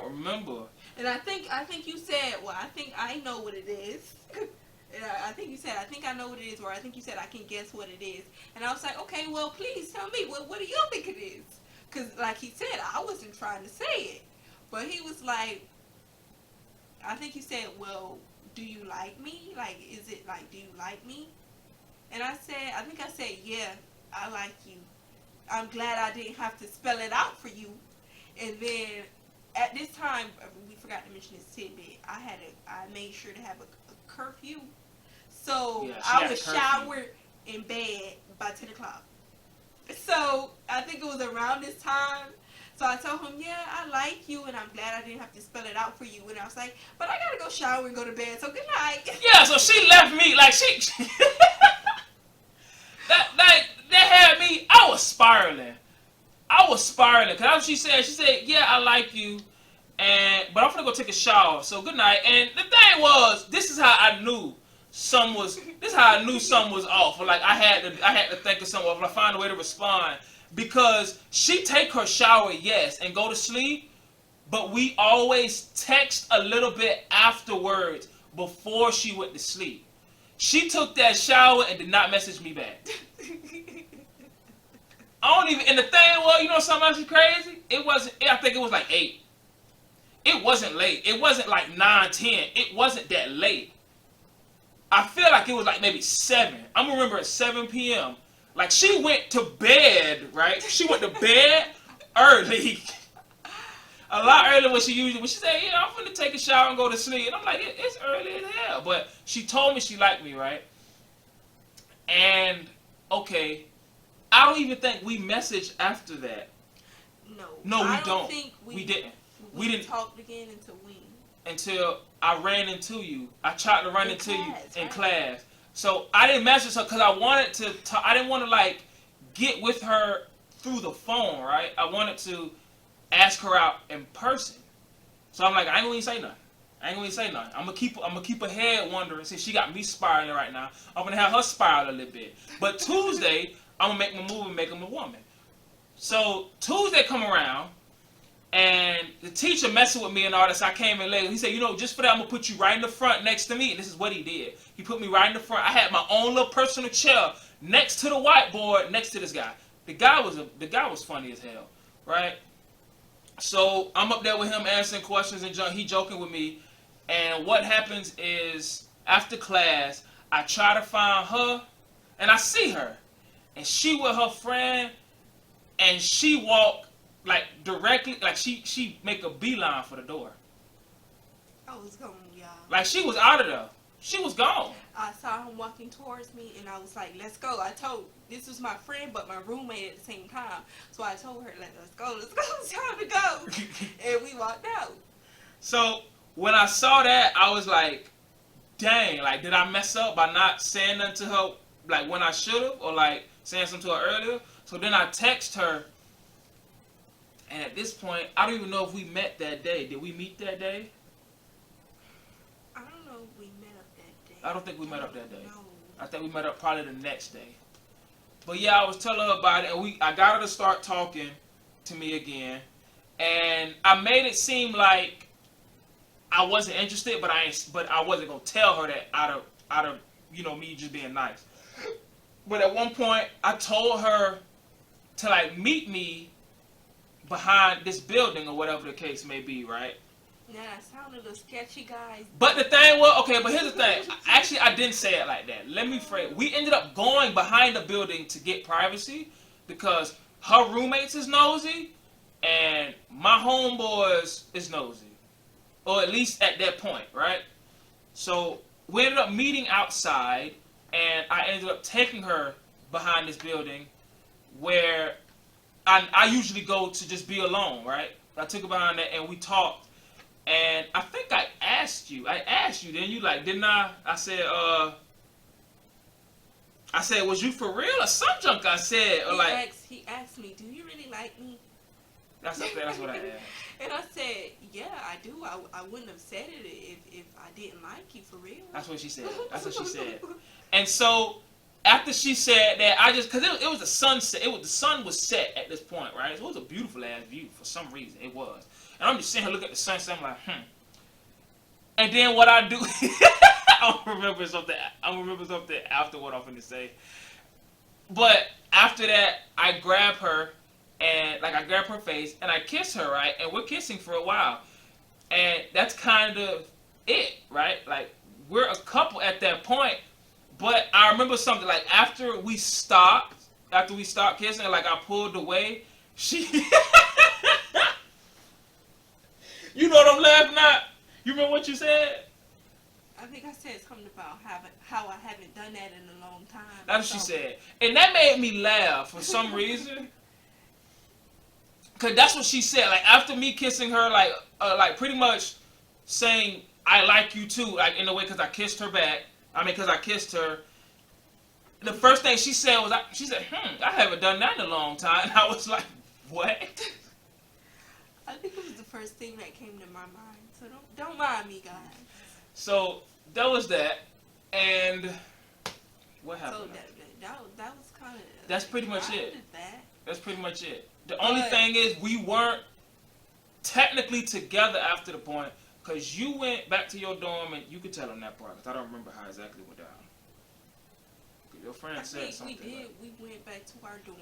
remember. And I think you said, well, I think I know what it is. And I think you said, I think I know what it is, or I think you said I can guess what it is. And I was like, okay, well, please tell me, what do you think it is? Because, like he said, I wasn't trying to say it. But he was like, I think he said, well, do you like me? Like, is it like, do you like me? And I think I said, yeah, I like you. I'm glad I didn't have to spell it out for you. And then at this time, we forgot to mention this tidbit. I made sure to have a curfew. So yeah, I was showered in bed by 10 o'clock. So I think it was around this time. So I told him, yeah, I like you, and I'm glad I didn't have to spell it out for you. And I was like, but I gotta go shower and go to bed, so good night. Yeah, so she left me, like, that had me, I was spiraling. Because she said, yeah, I like you, but I'm gonna go take a shower, so good night. And the thing was, this is how I knew something was off. Or like I had to think of something, or find a way to respond. Because she take her shower, yes, and go to sleep, but we always text a little bit afterwards before she went to sleep. She took that shower and did not message me back. And the thing was, you know something else is crazy? I think it was like 8. It wasn't late. It wasn't like 9, 10. It wasn't that late. I feel like it was like maybe 7. I'm gonna remember at 7 p.m. Like, she went to bed, right? She went to bed early. A lot earlier when she said, yeah, I'm gonna take a shower and go to sleep. And I'm like, it's early as hell. But she told me she liked me, right? And, okay, I don't even think we messaged after that. No, we don't. We didn't. We didn't talk again until I ran into you. I tried to run into you in class. So I didn't message her because I wanted to. I didn't want to like get with her through the phone, right? I wanted to ask her out in person. So I'm like, I ain't gonna say nothing. I'm gonna keep her head wondering. Since she got me spiraling right now, I'm gonna have her spiral a little bit. But Tuesday, I'm gonna make my move and make him a woman. So Tuesday come around, and the teacher messing with me and all this. I came in late. He said, just for that, I'm going to put you right in the front next to me. And this is what he did. He put me right in the front. I had my own little personal chair next to the whiteboard, next to this guy. The guy was funny as hell, right? So I'm up there with him answering questions, and he joking with me. And what happens is, after class, I try to find her, and I see her. And she with her friend, and she walk like directly, like she make a beeline for the door. I was gone, y'all. Like she was out of there. She was gone. I saw him walking towards me, and I was like, let's go. This was my friend, but my roommate at the same time. So I told her, let's go, it's time to go. And we walked out. So when I saw that, I was like, dang, like, did I mess up by not saying nothing to her, like, when I should have, or, like, saying something to her earlier? So then I text her, and at this point, I don't even know if we met that day. Did we meet that day? I don't know if we met up that day. I don't think we met up that day. No. I think we met up probably the next day. But yeah, I was telling her about it, and I got her to start talking to me again, and I made it seem like I wasn't interested, but I wasn't gonna tell her that out of me just being nice. But at one point, I told her to like meet me behind this building or whatever the case may be, right? Yeah, that sounded a little sketchy, guys. But the thing was, okay, but here's the thing. Actually, I didn't say it like that. Let me phrase. We ended up going behind the building to get privacy because her roommates is nosy and my homeboys is nosy. Or at least at that point, right? So we ended up meeting outside and I ended up taking her behind this building where I usually go to just be alone, right? I took her behind that and we talked. And I think I asked you, then you like, didn't I? I said, was you for real or some junk I said? Or He asked me, do you really like me? That's what I asked. And I said, yeah, I do. I wouldn't have said it if I didn't like you, for real. That's what she said. And so, after she said that, because it was a sunset. The sun was set at this point, right? So it was a beautiful ass view for some reason. It was. And I'm just sitting here looking at the sunset. I'm like, And then what I do, I'm remember something after what I'm finna say. But after that, I grab her, and I grab her face, and I kiss her, right? And we're kissing for a while. And that's kind of it, right? Like, we're a couple at that point. But I remember something, like, after we stopped kissing, like, I pulled away, she... You know what I'm laughing at? You remember what you said? I think I said something about how I haven't done that in a long time. That's what she said. And that made me laugh for some reason. Because that's what she said. Like, after me kissing her, like pretty much saying, I like you too, like, in a way, because I kissed her back. Because I kissed her. The first thing she said was, I haven't done that in a long time. And I was like, what? I think it was the first thing that came to my mind. So don't mind me, guys. So that was that, and what happened? So that was kind of. That's pretty much it. That's pretty much it. The only But thing is we weren't technically together after the point because you went back to your dorm and you could tell them that part because I don't remember how exactly it went down. Your friend said something. We did. We went back to our dorm.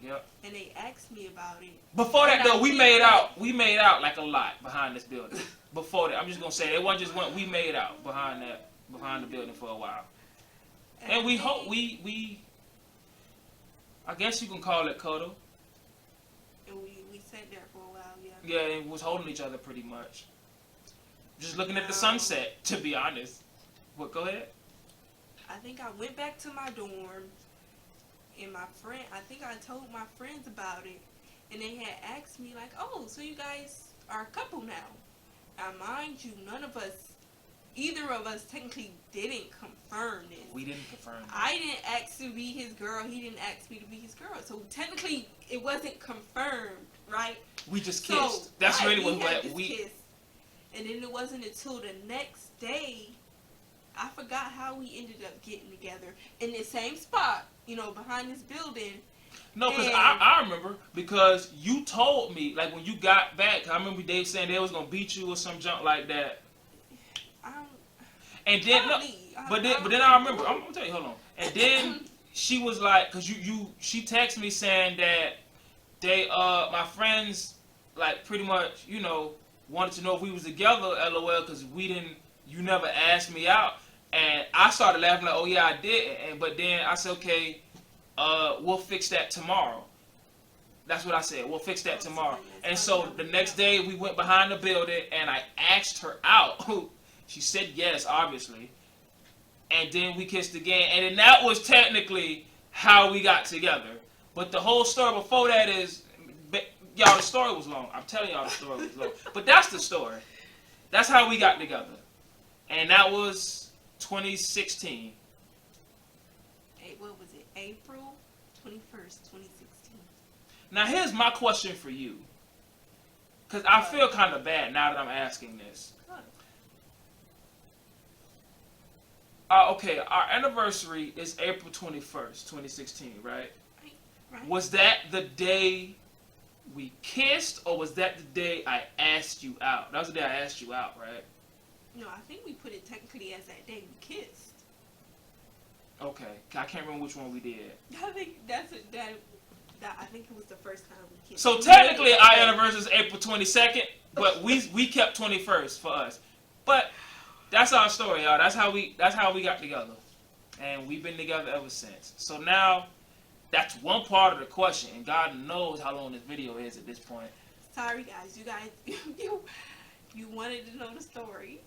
Yep. And they asked me about it. Before that though, we made out like a lot behind this building. Before that, I'm just gonna say it wasn't just one. We made out behind the building for a while. And we hope we I guess you can call it cuddle. And we sat there for a while, yeah. Yeah, and was holding each other pretty much. Just looking at the sunset, to be honest. But go ahead. I think I went back to my dorm, and I think I told my friends about it, and they had asked me like, oh, so you guys are a couple now. Now, mind you, either of us technically didn't confirm this. We didn't confirm this. I didn't ask to be his girl, he didn't ask me to be his girl. So technically, it wasn't confirmed, right? We just kissed. That's really what we kissed. And then it wasn't until the next day, I forgot how we ended up getting together in the same spot, behind this building. No, because I remember because you told me, like, when you got back, I remember Dave saying they was going to beat you or some junk like that. And then, but then I remember, I'm going to tell you, hold on. And then she was like, because she texted me saying that my friends, like, pretty much, wanted to know if we was together, LOL, because you never asked me out. And I started laughing like, oh yeah, I did. But then I said, okay, we'll fix that tomorrow. That's what I said. We'll fix that tomorrow. And so the next day we went behind the building and I asked her out. She said yes, obviously. And then we kissed again. And then that was technically how we got together. But the whole story before that is, y'all, the story was long. I'm telling y'all the story was long. But that's the story. That's how we got together. And that was 2016. What was it? April 21st, 2016. Now here's my question for you, because I feel kind of bad now that I'm asking this. Okay, our anniversary is April 21st, 2016, right? Right. Was that the day we kissed, or was that the day I asked you out? That was the day I asked you out, right? No, I think we put it technically as that day we kissed. Okay, I can't remember which one we did. I think I think it was the first time we kissed. So technically, our anniversary is April 22nd, but we kept 21st for us. But that's our story, y'all. That's how we got together, and we've been together ever since. So now, that's one part of the question, and God knows how long this video is at this point. Sorry, guys. You guys, you wanted to know the story.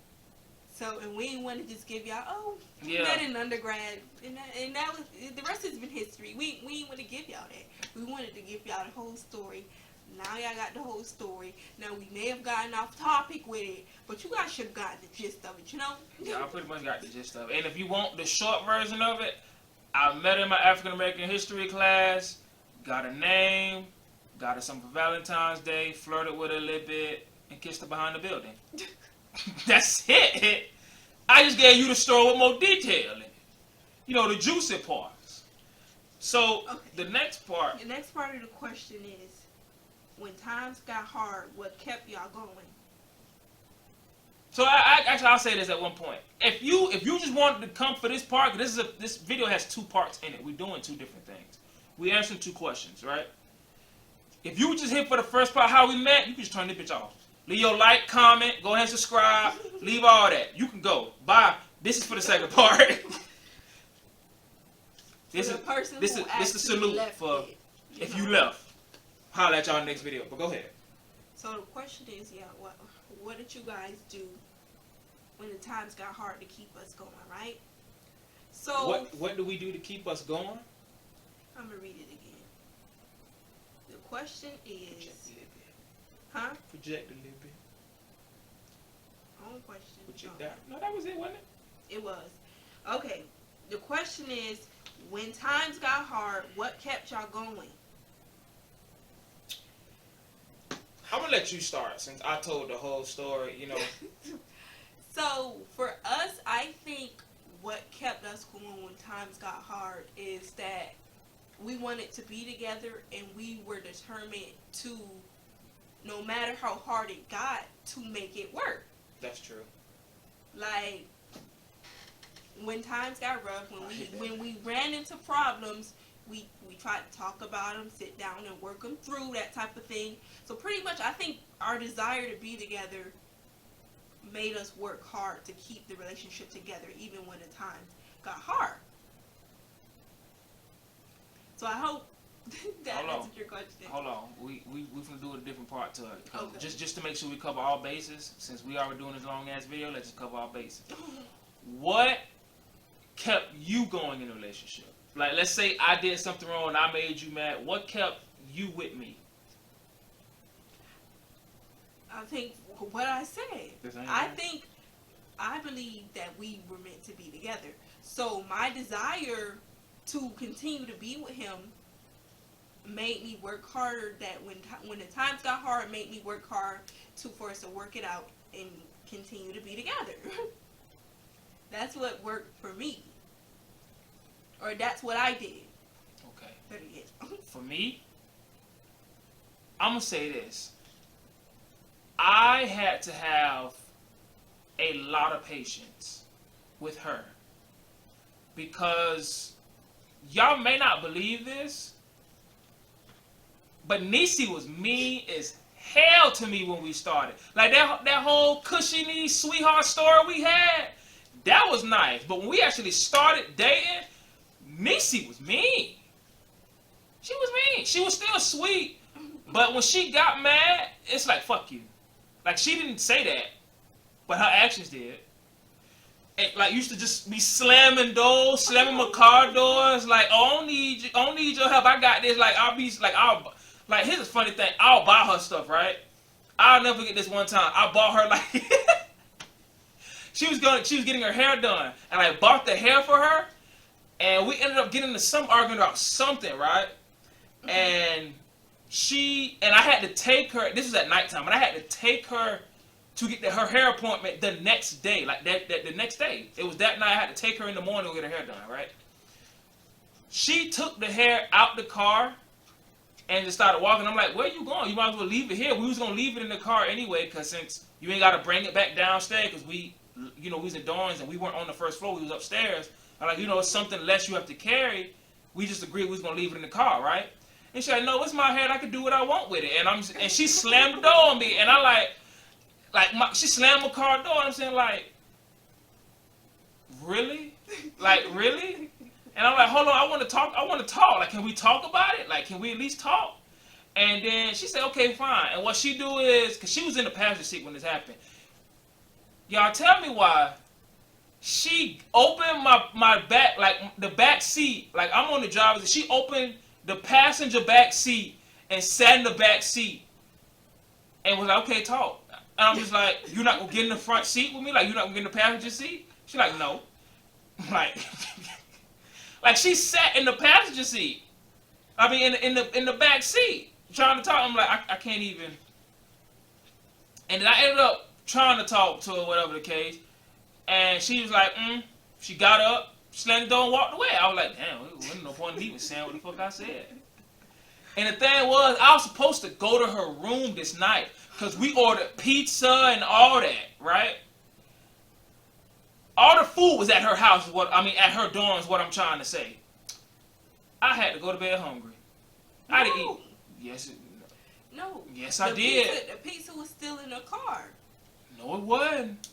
So, and we didn't want to just give y'all, we met in undergrad, and that was, the rest has been history. We didn't want to give y'all that. We wanted to give y'all the whole story. Now y'all got the whole story. Now we may have gotten off topic with it, but you guys should have gotten the gist of it, you know? Yeah, I pretty much got the gist of it. And if you want the short version of it, I met her in my African American history class, got a name, got her something for Valentine's Day, flirted with her a little bit, and kissed her behind the building. That's it. I just gave you the story with more detail in it. You know, the juicy parts. So, the next part. The next part of the question is, when times got hard, what kept y'all going? So, I'll say this at one point. If you just wanted to come for this part, this video has two parts in it. We're doing two different things. We're answering two questions, right? If you just here for the first part, how we met, you can just turn this bitch off. Leave your like, comment, go ahead and subscribe, leave all that. You can go. Bye. This is for the second part. This is the salute for if you left. Holla at y'all in the next video. But go ahead. So the question is, what did you guys do when the times got hard to keep us going, right? So what do we do to keep us going? I'm gonna read it again. The question is, Project a little bit. Wrong question. No, that was it, wasn't it? It was. Okay. The question is, when times got hard, what kept y'all going? I'm gonna let you start since I told the whole story, you know. So for us, I think what kept us going when times got hard is that we wanted to be together, and we were determined to, no matter how hard it got, to make it work. That's true. Like, when times got rough, when we ran into problems, we tried to talk about them, sit down and work them through, that type of thing. So pretty much, I think our desire to be together made us work hard to keep the relationship together, even when the times got hard. So I hope that answered your question. Hold on. We finna do a different part to it. Okay. Just to make sure we cover all bases, since we already doing this long ass video, let's just cover all bases. What kept you going in a relationship? Like, let's say I did something wrong and I made you mad. What kept you with me? I think what I said. I believe that we were meant to be together. So my desire to continue to be with him made me work harder. That when the times got hard, made me work hard for us to work it out and continue to be together. That's what worked for me. Or that's what I did. Okay. For me, I'm going to say this. I had to have a lot of patience with her. Because y'all may not believe this, but Niecy was mean as hell to me when we started. Like that whole cushiony sweetheart story we had, that was nice. But when we actually started dating, Niecy was mean. She was mean. She was still sweet, but when she got mad, it's like, fuck you. Like, she didn't say that, but her actions did. And, like, used to just be slamming doors, slamming my car doors. Like, oh, I don't need your help. I got this. Like, here's a funny thing. I'll buy her stuff, right? I'll never forget this one time. I bought her, like, she was getting her hair done, and I bought the hair for her, and we ended up getting into some argument about something, right? And I had to take her. This was at nighttime, and I had to take her to get her hair appointment the next day, like the next day. It was that night. I had to take her in the morning to get her hair done, right? She took the hair out the car and just started walking. I'm like, where you going? You might as well leave it here. We was going to leave it in the car anyway, because since you ain't got to bring it back downstairs, because we was in dorms and we weren't on the first floor. We was upstairs. I'm like, it's something less you have to carry. We just agreed we was going to leave it in the car, right? And she's like, no, it's my hair. I can do what I want with it. And she slammed the door on me. And I she slammed my car door. And I'm saying, like, really? Like, really? And I'm like, hold on, I want to talk. Like, can we talk about it? Like, can we at least talk? And then she said, okay, fine. And what she do is, because she was in the passenger seat when this happened. Y'all tell me why. She opened my back, like the back seat. Like, I'm on the driver's seat. She opened the passenger back seat and sat in the back seat. And was like, okay, talk. And I'm just like, you're not going to get in the front seat with me? Like, you're not going to get in the passenger seat? She's like, no. Like... Like, she sat in the passenger seat. I mean, in the back seat, trying to talk. I'm like, I can't even. And then I ended up trying to talk to her, whatever the case. And she was like, She got up, slammed the door, and walked away. I was like, damn, there wasn't no point in even saying what the fuck I said. And the thing was, I was supposed to go to her room this night, because we ordered pizza and all that, right? All the food was at her house, at her dorm is what I'm trying to say. I had to go to bed hungry. No. I didn't eat. Yes. No. Yes, I did. The pizza was still in the car. No, it wasn't.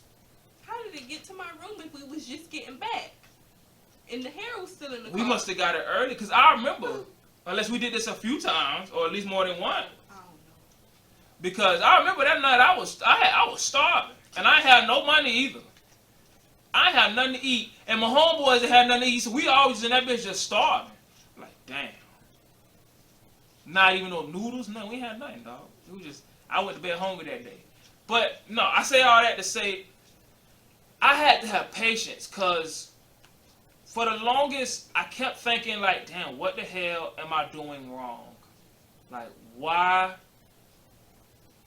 How did it get to my room if we was just getting back? And the hair was still in the car. We must have got it early, because I remember, unless we did this a few times, or at least more than one. I don't know. Because I remember that night I was starving, and I had no money either. I had nothing to eat, and my homeboys had nothing to eat, so we always in that bitch just starving. I'm like, damn. Not even no noodles, no, we had nothing, dog. I went to bed hungry that day. But, no, I say all that to say, I had to have patience, because for the longest, I kept thinking, like, damn, what the hell am I doing wrong? Like, why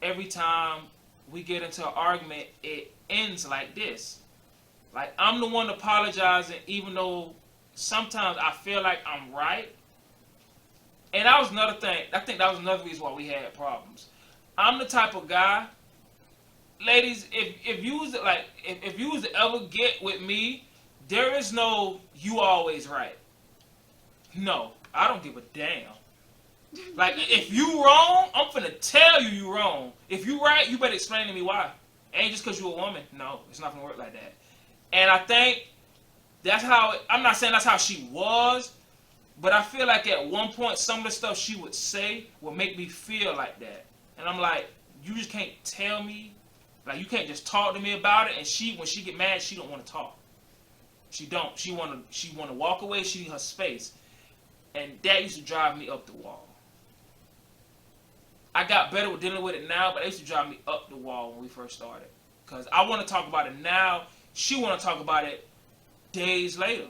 every time we get into an argument, it ends like this? Like, I'm the one apologizing, even though sometimes I feel like I'm right. And that was another thing. I think that was another reason why we had problems. I'm the type of guy, ladies, if you was to ever get with me, there is no you always right. No, I don't give a damn. Like, if you wrong, I'm finna tell you wrong. If you right, you better explain to me why. Ain't just because you a woman. No, it's not gonna work like that. And I think that's how, I'm not saying that's how she was, but I feel like at one point some of the stuff she would say would make me feel like that. And I'm like, you just can't tell me, like, you can't just talk to me about it. And when she get mad, she don't want to talk. She don't. She want to walk away. She need her space. And that used to drive me up the wall. I got better with dealing with it now, but it used to drive me up the wall when we first started. Because I want to talk about it now. She want to talk about it days later.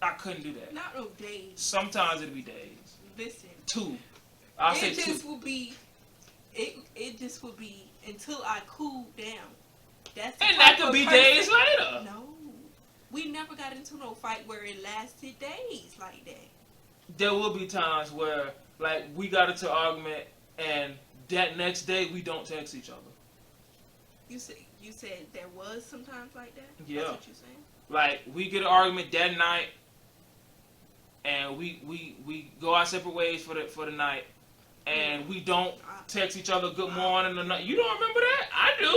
I couldn't do that. Not no days. Sometimes it'll be days. Listen. 2. I'll say 2. It just would be until I cooled down. And that could be days later. No. We never got into no fight where it lasted days like that. There will be times where, like, we got into an argument and that next day we don't text each other. You said there was sometimes like that? Yeah. That's what you're saying? Like, we get an argument that night and we go our separate ways for the night, and we don't text each other good morning or nothing. You don't remember that? I do.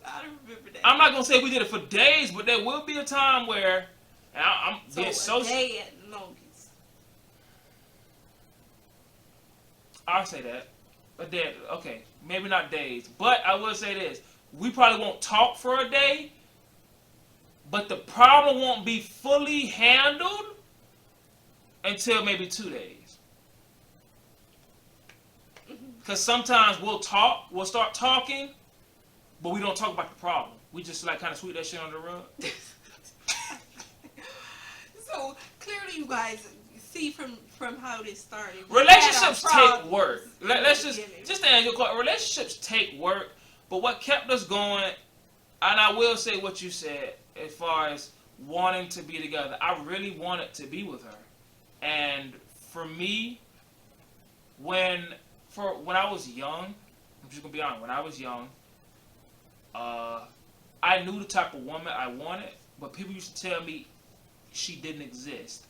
I don't remember that. I'm not gonna say we did it for days, but there will be a time where I'm being so a day at the longest. I'll say that. But then, okay, maybe not days, but I will say this: we probably won't talk for a day, but the problem won't be fully handled until maybe 2 days. Because sometimes we'll start talking, but we don't talk about the problem. We just like kind of sweep that shit under the rug. So clearly, you guys see from how this started. Relationships take work. Let's just to answer your question. Relationships take work, but what kept us going, and I will say what you said as far as wanting to be together. I really wanted to be with her, and for me, when I was young, I'm just gonna be honest. When I was young, I knew the type of woman I wanted, but people used to tell me she didn't exist.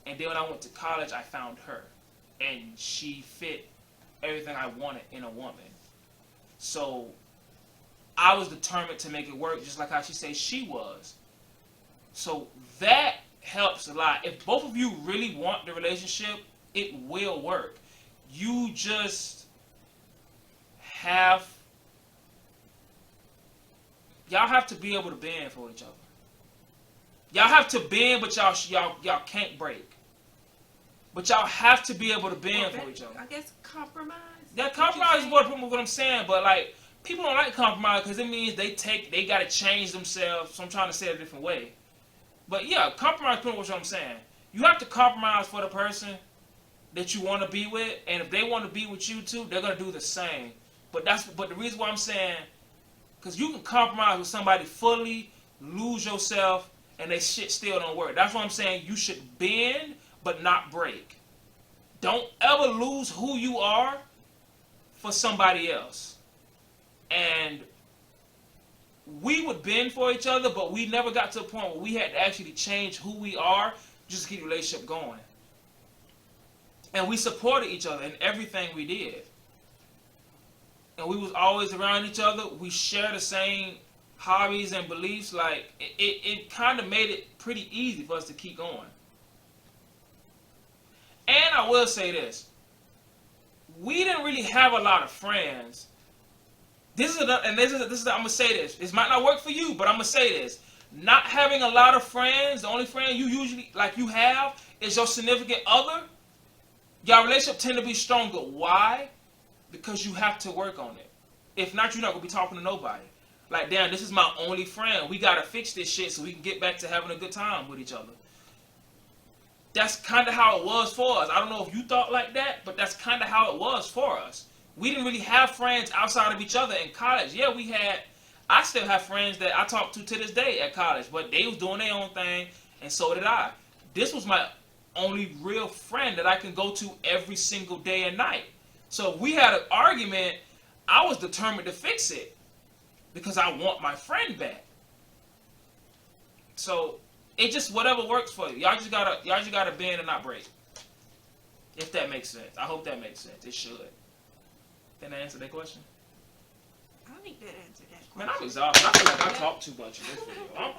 And then when I went to college, I found her, and she fit everything I wanted in a woman. So I was determined to make it work, just like how she said she was. So that helps a lot. If both of you really want the relationship, it will work. You just y'all have to be able to bend for each other. Y'all have to bend, but y'all can't break. But y'all have to be able to bend for each other. I guess compromise. Yeah, compromise is what I'm saying, but like people don't like compromise because it means they gotta change themselves. So I'm trying to say it a different way. But yeah, compromise is what I'm saying. You have to compromise for the person that you want to be with, and if they want to be with you too, they're gonna do the same. But the reason why I'm saying, because you can compromise with somebody fully, lose yourself, and they shit still don't work. That's why I'm saying you should bend but not break. Don't ever lose who you are for somebody else. And we would bend for each other, but we never got to a point where we had to actually change who we are just to keep the relationship going. And we supported each other in everything we did. And we was always around each other. We share the same hobbies and beliefs. Like it kind of made it pretty easy for us to keep going. And I will say we didn't really have a lot of friends. I'm gonna say this. This might not work for you, but I'm gonna say this. Not having a lot of friends, the only friend you usually you have is your significant other. Your relationship tend to be stronger. Why? Because you have to work on it. If not, you're not gonna be talking to nobody. Like, damn, this is my only friend. We gotta fix this shit so we can get back to having a good time with each other. That's kind of how it was for us. I don't know if you thought like that, but that's kind of how it was for us. We didn't really have friends outside of each other in college. Yeah, I still have friends that I talk to this day at college, but they was doing their own thing, and so did I. This was my only real friend that I can go to every single day and night. So if we had an argument, I was determined to fix it because I want my friend back. So it just whatever works for you. Y'all just gotta bend and not break. If that makes sense. I hope that makes sense. It should. Can I answer that question? I think that answered that question. Man, I'm exhausted. I feel like I talked too much in this video.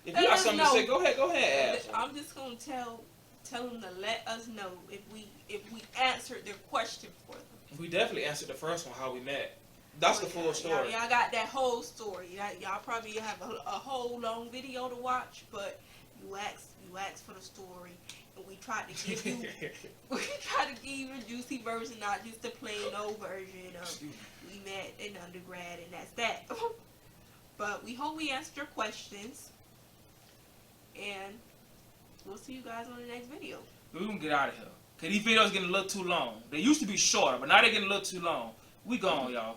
If you got something to say, go ahead. Ask. I'm just gonna tell them to let us know if we answered their question for them. We definitely answered the first one, how we met. That's the full story. Y'all got that whole story. Y'all probably have a whole long video to watch, but you asked for the story, and we tried to give you a juicy version, not just a plain old version of we met in undergrad and that's that. But we hope we answered your questions, and we'll see you guys on the next video. We're gonna get out of here. Cause these videos getting a little too long. They used to be shorter, but now they're getting a little too long. We gone, y'all.